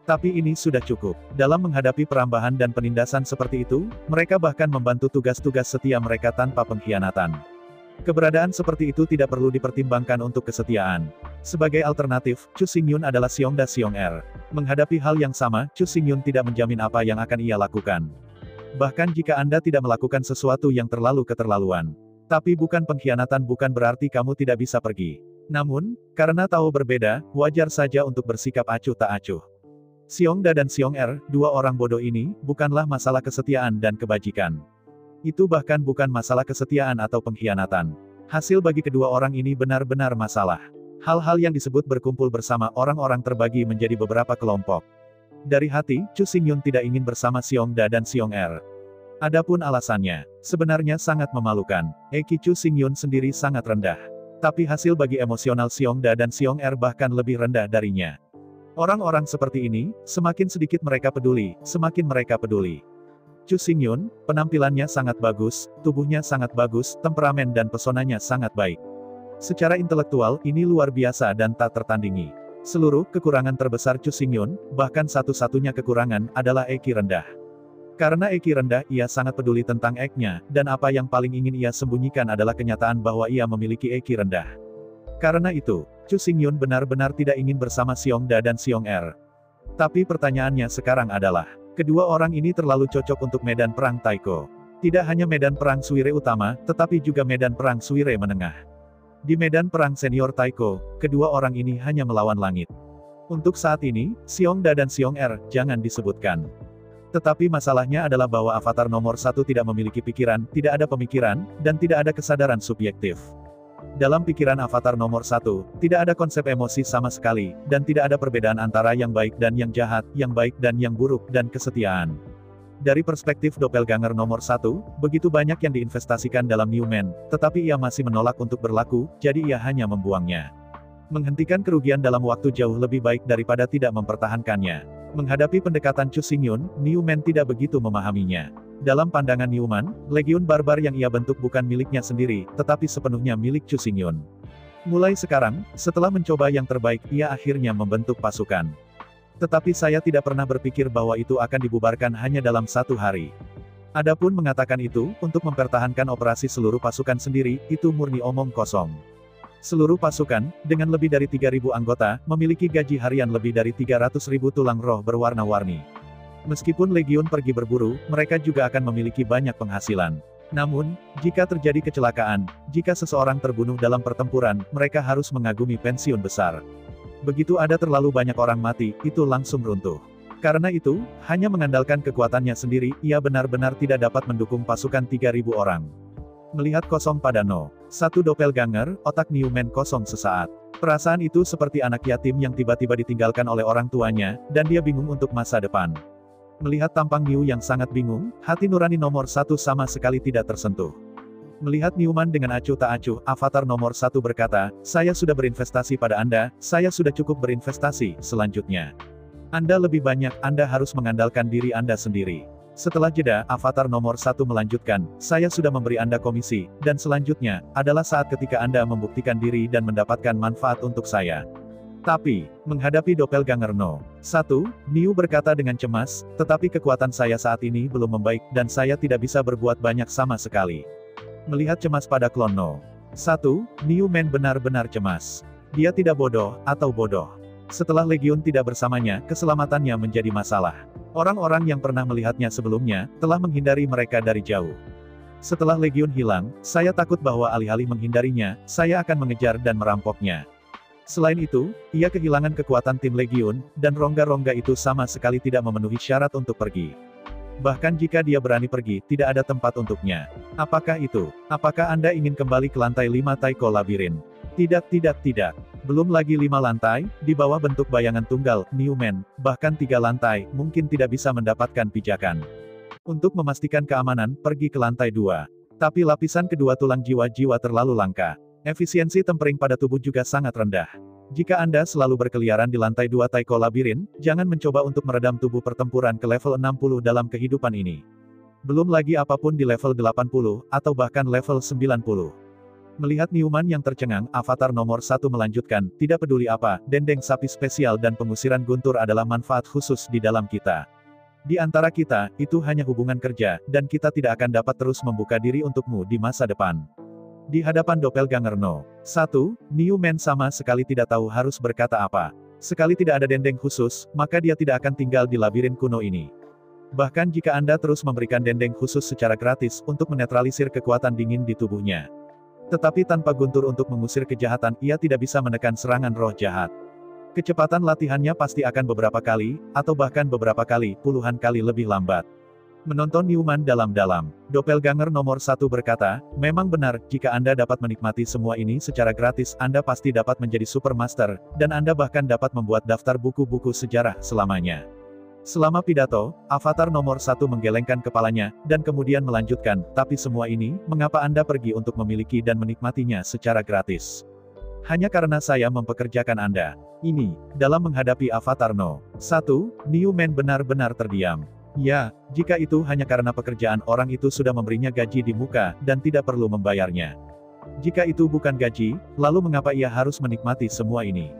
Tapi ini sudah cukup. Dalam menghadapi perambahan dan penindasan seperti itu, mereka bahkan membantu tugas-tugas setia mereka tanpa pengkhianatan. Keberadaan seperti itu tidak perlu dipertimbangkan untuk kesetiaan. Sebagai alternatif, Chu Xingyun adalah Xiongda Xiong-Er. Menghadapi hal yang sama, Chu Xingyun tidak menjamin apa yang akan ia lakukan. Bahkan jika Anda tidak melakukan sesuatu yang terlalu keterlaluan. Tapi bukan pengkhianatan bukan berarti kamu tidak bisa pergi. Namun, karena tahu berbeda, wajar saja untuk bersikap acuh tak acuh. Xiongda dan Xiong-Er, 2 orang bodoh ini, bukanlah masalah kesetiaan dan kebajikan. Itu bahkan bukan masalah kesetiaan atau pengkhianatan. Hasil bagi kedua orang ini benar-benar masalah. Hal-hal yang disebut berkumpul bersama orang-orang terbagi menjadi beberapa kelompok. Dari hati, Chu Xingyun tidak ingin bersama Xiongda dan Xiong-Er. Adapun alasannya, sebenarnya sangat memalukan. EQ Chu Xingyun sendiri sangat rendah. Tapi hasil bagi emosional Xiongda dan Xiong-Er bahkan lebih rendah darinya. Orang-orang seperti ini, semakin sedikit mereka peduli, semakin mereka peduli. Chu Xingyun, penampilannya sangat bagus, tubuhnya sangat bagus, temperamen dan pesonanya sangat baik. Secara intelektual, ini luar biasa dan tak tertandingi. Seluruh kekurangan terbesar Chu Xingyun, bahkan satu-satunya kekurangan, adalah EQ rendah. Karena EQ rendah, ia sangat peduli tentang EQ-nya, dan apa yang paling ingin ia sembunyikan adalah kenyataan bahwa ia memiliki EQ rendah. Karena itu, Chu Xingyun benar-benar tidak ingin bersama Xiongda dan Xiong-Er. Tapi pertanyaannya sekarang adalah, kedua orang ini terlalu cocok untuk medan perang Taiko. Tidak hanya medan perang Suire utama, tetapi juga medan perang Suire menengah. Di medan perang senior Taiko, kedua orang ini hanya melawan langit. Untuk saat ini, Xiongda dan Xiong-Er, jangan disebutkan. Tetapi masalahnya adalah bahwa avatar nomor 1 tidak memiliki pikiran, tidak ada pemikiran, dan tidak ada kesadaran subjektif. Dalam pikiran avatar nomor 1, tidak ada konsep emosi sama sekali, dan tidak ada perbedaan antara yang baik dan yang jahat, yang baik dan yang buruk, dan kesetiaan. Dari perspektif doppelganger nomor 1, begitu banyak yang diinvestasikan dalam Newman, tetapi ia masih menolak untuk berlaku, jadi ia hanya membuangnya. Menghentikan kerugian dalam waktu jauh lebih baik daripada tidak mempertahankannya. Menghadapi pendekatan Chu Xingyun, Newman tidak begitu memahaminya. Dalam pandangan Newman, legiun barbar yang ia bentuk bukan miliknya sendiri, tetapi sepenuhnya milik Chu Xingyun. Mulai sekarang, setelah mencoba yang terbaik, ia akhirnya membentuk pasukan. Tetapi saya tidak pernah berpikir bahwa itu akan dibubarkan hanya dalam 1 hari. Adapun mengatakan itu, untuk mempertahankan operasi seluruh pasukan sendiri, itu murni omong kosong. Seluruh pasukan, dengan lebih dari 3.000 anggota, memiliki gaji harian lebih dari 300.000 tulang roh berwarna-warni. Meskipun legiun pergi berburu, mereka juga akan memiliki banyak penghasilan. Namun, jika terjadi kecelakaan, jika seseorang terbunuh dalam pertempuran, mereka harus mengagumi pensiun besar. Begitu ada terlalu banyak orang mati, itu langsung runtuh. Karena itu, hanya mengandalkan kekuatannya sendiri, ia benar-benar tidak dapat mendukung pasukan 3.000 orang. Melihat kosong pada No. 1 doppelganger, otak Newman kosong sesaat. Perasaan itu seperti anak yatim yang tiba-tiba ditinggalkan oleh orang tuanya, dan dia bingung untuk masa depan. Melihat tampang New yang sangat bingung, hati nurani nomor 1 sama sekali tidak tersentuh. Melihat Newman dengan acuh tak acuh, avatar nomor 1 berkata, "Saya sudah berinvestasi pada Anda, saya sudah cukup berinvestasi, selanjutnya. Anda lebih banyak, Anda harus mengandalkan diri Anda sendiri." Setelah jeda, avatar nomor 1 melanjutkan, "Saya sudah memberi Anda komisi, dan selanjutnya, adalah saat ketika Anda membuktikan diri dan mendapatkan manfaat untuk saya." Tapi, menghadapi doppelganger No. 1, New berkata dengan cemas, "Tetapi kekuatan saya saat ini belum membaik, dan saya tidak bisa berbuat banyak sama sekali." Melihat cemas pada klon No. 1, Newman benar-benar cemas. Dia tidak bodoh, atau bodoh. Setelah legiun tidak bersamanya, keselamatannya menjadi masalah. Orang-orang yang pernah melihatnya sebelumnya, telah menghindari mereka dari jauh. Setelah legiun hilang, saya takut bahwa alih-alih menghindarinya, saya akan mengejar dan merampoknya. Selain itu, ia kehilangan kekuatan tim legiun, dan rongga-rongga itu sama sekali tidak memenuhi syarat untuk pergi. Bahkan jika dia berani pergi, tidak ada tempat untuknya. Apakah itu? Apakah Anda ingin kembali ke lantai 5 Taiko Labirin? Tidak. Belum lagi 5 lantai, di bawah bentuk bayangan tunggal, Newman, bahkan 3 lantai, mungkin tidak bisa mendapatkan pijakan. Untuk memastikan keamanan, pergi ke lantai 2. Tapi lapisan kedua tulang jiwa-jiwa terlalu langka. Efisiensi tempering pada tubuh juga sangat rendah. Jika Anda selalu berkeliaran di lantai 2 Taiko Labirin, jangan mencoba untuk meredam tubuh pertempuran ke level 60 dalam kehidupan ini. Belum lagi apapun di level 80, atau bahkan level 90. Melihat Newman yang tercengang, avatar nomor 1 melanjutkan, "Tidak peduli apa, dendeng sapi spesial dan pengusiran guntur adalah manfaat khusus di dalam kita. Di antara kita, itu hanya hubungan kerja, dan kita tidak akan dapat terus membuka diri untukmu di masa depan." Di hadapan doppelganger No. 1, Newman sama sekali tidak tahu harus berkata apa. Sekali tidak ada dendeng khusus, maka dia tidak akan tinggal di labirin kuno ini. Bahkan jika Anda terus memberikan dendeng khusus secara gratis, untuk menetralisir kekuatan dingin di tubuhnya. Tetapi tanpa guntur untuk mengusir kejahatan, ia tidak bisa menekan serangan roh jahat. Kecepatan latihannya pasti akan beberapa kali, atau bahkan beberapa kali, puluhan kali lebih lambat. Menonton Newman dalam-dalam, doppelganger nomor 1 berkata, "Memang benar, jika Anda dapat menikmati semua ini secara gratis, Anda pasti dapat menjadi supermaster, dan Anda bahkan dapat membuat daftar buku-buku sejarah selamanya." Selama pidato, avatar nomor 1 menggelengkan kepalanya, dan kemudian melanjutkan, "Tapi semua ini, mengapa Anda pergi untuk memiliki dan menikmatinya secara gratis? Hanya karena saya mempekerjakan Anda." Ini, dalam menghadapi avatar No. 1, Newman benar-benar terdiam. Ya, jika itu hanya karena pekerjaan, orang itu sudah memberinya gaji di muka, dan tidak perlu membayarnya. Jika itu bukan gaji, lalu mengapa ia harus menikmati semua ini?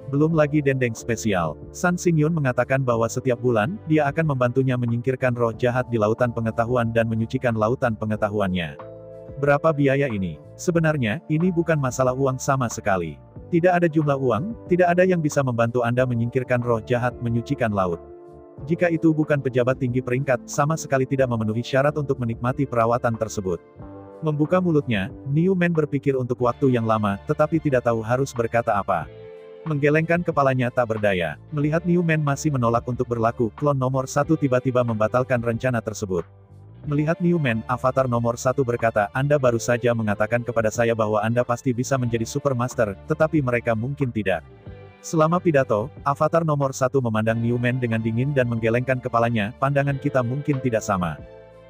Belum lagi dendeng spesial. Sun Xingyun mengatakan bahwa setiap bulan, dia akan membantunya menyingkirkan roh jahat di lautan pengetahuan dan menyucikan lautan pengetahuannya. Berapa biaya ini? Sebenarnya, ini bukan masalah uang sama sekali. Tidak ada jumlah uang, tidak ada yang bisa membantu Anda menyingkirkan roh jahat menyucikan laut. Jika itu bukan pejabat tinggi peringkat, sama sekali tidak memenuhi syarat untuk menikmati perawatan tersebut. Membuka mulutnya, Newman berpikir untuk waktu yang lama, tetapi tidak tahu harus berkata apa. Menggelengkan kepalanya tak berdaya. Melihat Newman masih menolak untuk berlaku, klon nomor 1 tiba-tiba membatalkan rencana tersebut. Melihat Newman, avatar nomor 1 berkata, Anda baru saja mengatakan kepada saya bahwa Anda pasti bisa menjadi Supermaster, tetapi mereka mungkin tidak. Selama pidato, avatar nomor 1 memandang Newman dengan dingin dan menggelengkan kepalanya, pandangan kita mungkin tidak sama.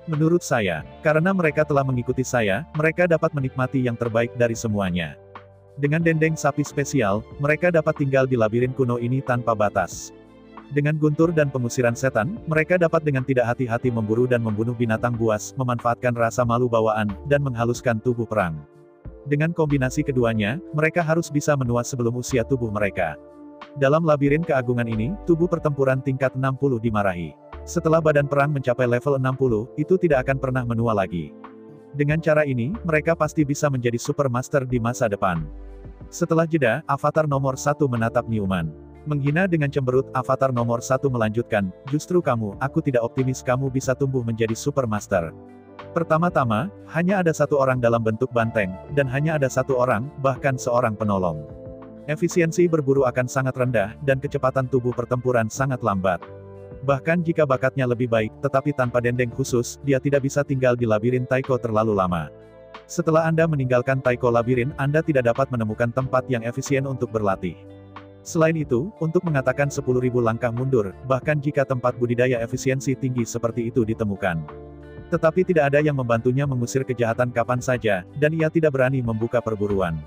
Menurut saya, karena mereka telah mengikuti saya, mereka dapat menikmati yang terbaik dari semuanya. Dengan dendeng sapi spesial, mereka dapat tinggal di labirin kuno ini tanpa batas. Dengan guntur dan pengusiran setan, mereka dapat dengan tidak hati-hati memburu dan membunuh binatang buas, memanfaatkan rasa malu bawaan, dan menghaluskan tubuh perang. Dengan kombinasi keduanya, mereka harus bisa menua sebelum usia tubuh mereka. Dalam labirin keagungan ini, tubuh pertempuran tingkat 60 dimarahi. Setelah badan perang mencapai level 60, itu tidak akan pernah menua lagi. Dengan cara ini, mereka pasti bisa menjadi Supermaster di masa depan. Setelah jeda, avatar nomor 1 menatap Newman. Menghina dengan cemberut, avatar nomor 1 melanjutkan, justru kamu, aku tidak optimis kamu bisa tumbuh menjadi Supermaster. Pertama-tama, hanya ada satu orang dalam bentuk banteng, dan hanya ada satu orang, bahkan seorang penolong. Efisiensi berburu akan sangat rendah, dan kecepatan tubuh pertempuran sangat lambat. Bahkan jika bakatnya lebih baik, tetapi tanpa dendeng khusus, dia tidak bisa tinggal di labirin Taiko terlalu lama. Setelah Anda meninggalkan Taiko labirin, Anda tidak dapat menemukan tempat yang efisien untuk berlatih. Selain itu, untuk mengatakan 10.000 langkah mundur, bahkan jika tempat budidaya efisiensi tinggi seperti itu ditemukan. Tetapi tidak ada yang membantunya mengusir kejahatan kapan saja, dan ia tidak berani membuka perburuan.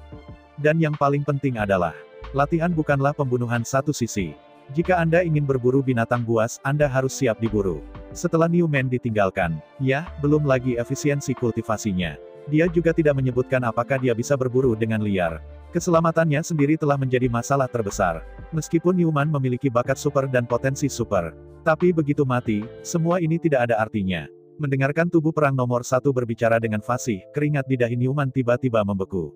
Dan yang paling penting adalah, latihan bukanlah pembunuhan satu sisi. Jika Anda ingin berburu binatang buas, Anda harus siap diburu. Setelah Newman ditinggalkan, ya, belum lagi efisiensi kultivasinya. Dia juga tidak menyebutkan apakah dia bisa berburu dengan liar. Keselamatannya sendiri telah menjadi masalah terbesar. Meskipun Newman memiliki bakat super dan potensi super. Tapi begitu mati, semua ini tidak ada artinya. Mendengarkan tubuh perang nomor 1 berbicara dengan fasih, keringat di dahi Newman tiba-tiba membeku.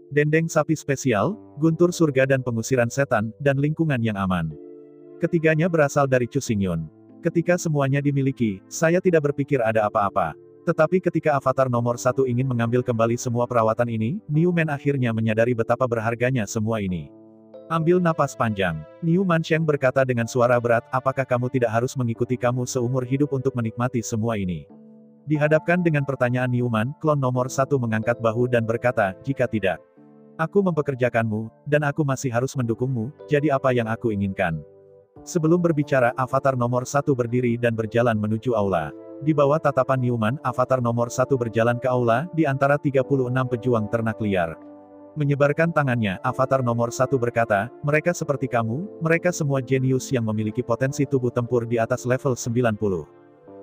Dendeng sapi spesial, guntur surga dan pengusiran setan, dan lingkungan yang aman. Ketiganya berasal dari Chu Xingyun. Ketika semuanya dimiliki, saya tidak berpikir ada apa-apa. Tetapi ketika avatar nomor 1 ingin mengambil kembali semua perawatan ini, Newman akhirnya menyadari betapa berharganya semua ini. Ambil napas panjang. Newman Sheng berkata dengan suara berat, apakah kamu tidak harus mengikuti kamu seumur hidup untuk menikmati semua ini? Dihadapkan dengan pertanyaan Newman, klon nomor 1 mengangkat bahu dan berkata, jika tidak, aku mempekerjakanmu, dan aku masih harus mendukungmu, jadi apa yang aku inginkan? Sebelum berbicara, avatar nomor 1 berdiri dan berjalan menuju aula. Di bawah tatapan Newman, avatar nomor 1 berjalan ke aula, di antara 36 pejuang ternak liar. Menyebarkan tangannya, avatar nomor 1 berkata, mereka seperti kamu, mereka semua jenius yang memiliki potensi tubuh tempur di atas level 90.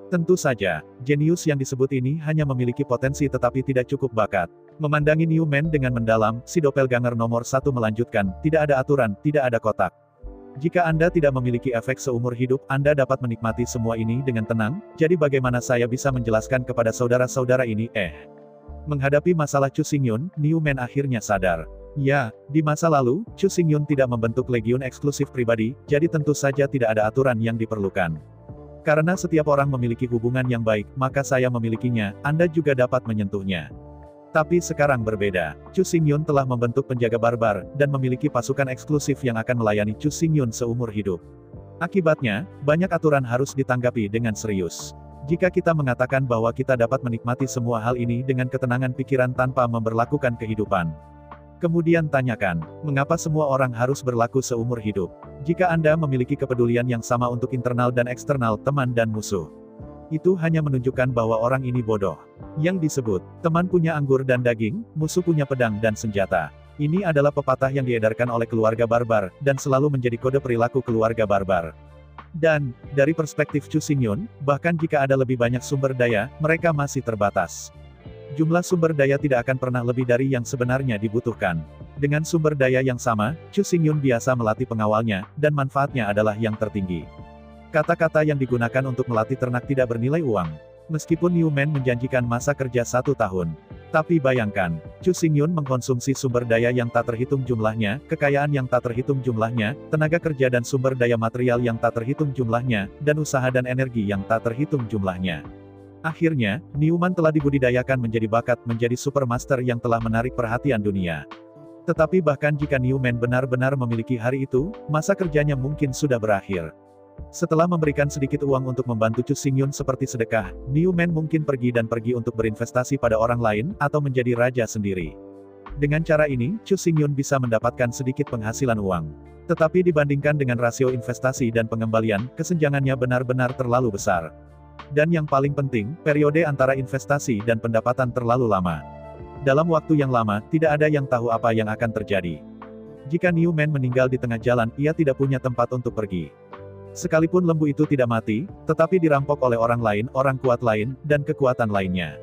Tentu saja, jenius yang disebut ini hanya memiliki potensi tetapi tidak cukup bakat. Memandangi Newman dengan mendalam, si doppelganger nomor 1 melanjutkan, tidak ada aturan, tidak ada kotak. Jika Anda tidak memiliki efek seumur hidup, Anda dapat menikmati semua ini dengan tenang, jadi bagaimana saya bisa menjelaskan kepada saudara-saudara ini, Menghadapi masalah Chu Xingyun, Newman akhirnya sadar. Ya, di masa lalu, Chu Xingyun tidak membentuk legiun eksklusif pribadi, jadi tentu saja tidak ada aturan yang diperlukan. Karena setiap orang memiliki hubungan yang baik, maka saya memilikinya, Anda juga dapat menyentuhnya. Tapi sekarang berbeda. Chu Xingyun telah membentuk penjaga barbar, dan memiliki pasukan eksklusif yang akan melayani Chu Xingyun seumur hidup. Akibatnya, banyak aturan harus ditanggapi dengan serius. Jika kita mengatakan bahwa kita dapat menikmati semua hal ini dengan ketenangan pikiran tanpa memberlakukan kehidupan. Kemudian tanyakan, mengapa semua orang harus berlaku seumur hidup? Jika Anda memiliki kepedulian yang sama untuk internal dan eksternal teman dan musuh. Itu hanya menunjukkan bahwa orang ini bodoh. Yang disebut, teman punya anggur dan daging, musuh punya pedang dan senjata. Ini adalah pepatah yang diedarkan oleh keluarga barbar, dan selalu menjadi kode perilaku keluarga barbar. Dan, dari perspektif Chu Xingyun, bahkan jika ada lebih banyak sumber daya, mereka masih terbatas. Jumlah sumber daya tidak akan pernah lebih dari yang sebenarnya dibutuhkan. Dengan sumber daya yang sama, Chu Xingyun biasa melatih pengawalnya, dan manfaatnya adalah yang tertinggi. Kata-kata yang digunakan untuk melatih ternak tidak bernilai uang. Meskipun Newman menjanjikan masa kerja 1 tahun. Tapi bayangkan, Chu Xingyun mengkonsumsi sumber daya yang tak terhitung jumlahnya, kekayaan yang tak terhitung jumlahnya, tenaga kerja dan sumber daya material yang tak terhitung jumlahnya, dan usaha dan energi yang tak terhitung jumlahnya. Akhirnya, Newman telah dibudidayakan menjadi bakat menjadi Supermaster yang telah menarik perhatian dunia. Tetapi bahkan jika Newman benar-benar memiliki hari itu, masa kerjanya mungkin sudah berakhir. Setelah memberikan sedikit uang untuk membantu Chu Xingyun seperti sedekah, Newman mungkin pergi untuk berinvestasi pada orang lain, atau menjadi raja sendiri. Dengan cara ini, Chu Xingyun bisa mendapatkan sedikit penghasilan uang. Tetapi dibandingkan dengan rasio investasi dan pengembalian, kesenjangannya benar-benar terlalu besar. Dan yang paling penting, periode antara investasi dan pendapatan terlalu lama. Dalam waktu yang lama, tidak ada yang tahu apa yang akan terjadi. Jika Newman meninggal di tengah jalan, ia tidak punya tempat untuk pergi. Sekalipun lembu itu tidak mati, tetapi dirampok oleh orang lain, orang kuat lain, dan kekuatan lainnya.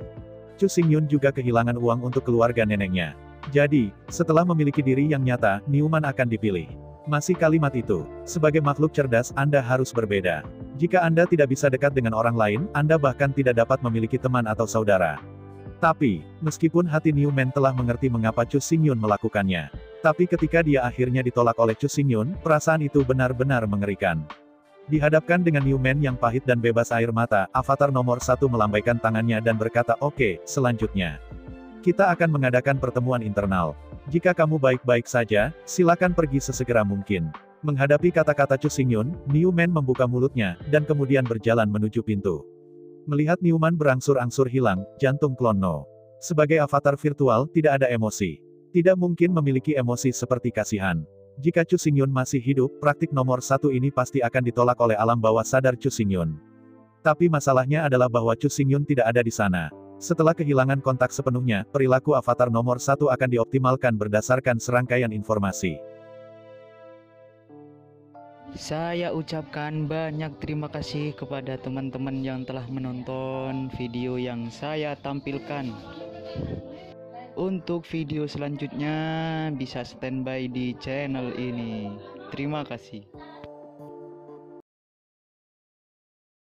Chu Xingyun juga kehilangan uang untuk keluarga neneknya. Jadi, setelah memiliki diri yang nyata, Newman akan dipilih. Masih kalimat itu, sebagai makhluk cerdas, Anda harus berbeda. Jika Anda tidak bisa dekat dengan orang lain, Anda bahkan tidak dapat memiliki teman atau saudara. Tapi, meskipun hati Newman telah mengerti mengapa Chu Xingyun melakukannya. Tapi ketika dia akhirnya ditolak oleh Chu Xingyun, perasaan itu benar-benar mengerikan. Dihadapkan dengan Newman yang pahit dan bebas air mata, avatar nomor 1 melambaikan tangannya dan berkata, "Oke, selanjutnya. Kita akan mengadakan pertemuan internal. Jika kamu baik-baik saja, silakan pergi sesegera mungkin." Menghadapi kata-kata Chu Xingyun, Newman membuka mulutnya, dan kemudian berjalan menuju pintu. Melihat Newman berangsur-angsur hilang, jantung klon No. Sebagai avatar virtual, tidak ada emosi. Tidak mungkin memiliki emosi seperti kasihan. Jika Chu Xingyun masih hidup, praktik nomor 1 ini pasti akan ditolak oleh alam bawah sadar Chu Xingyun. Tapi masalahnya adalah bahwa Chu Xingyun tidak ada di sana. Setelah kehilangan kontak sepenuhnya, perilaku avatar nomor 1 akan dioptimalkan berdasarkan serangkaian informasi. Saya ucapkan banyak terima kasih kepada teman-teman yang telah menonton video yang saya tampilkan. Untuk video selanjutnya bisa standby di channel ini. Terima kasih.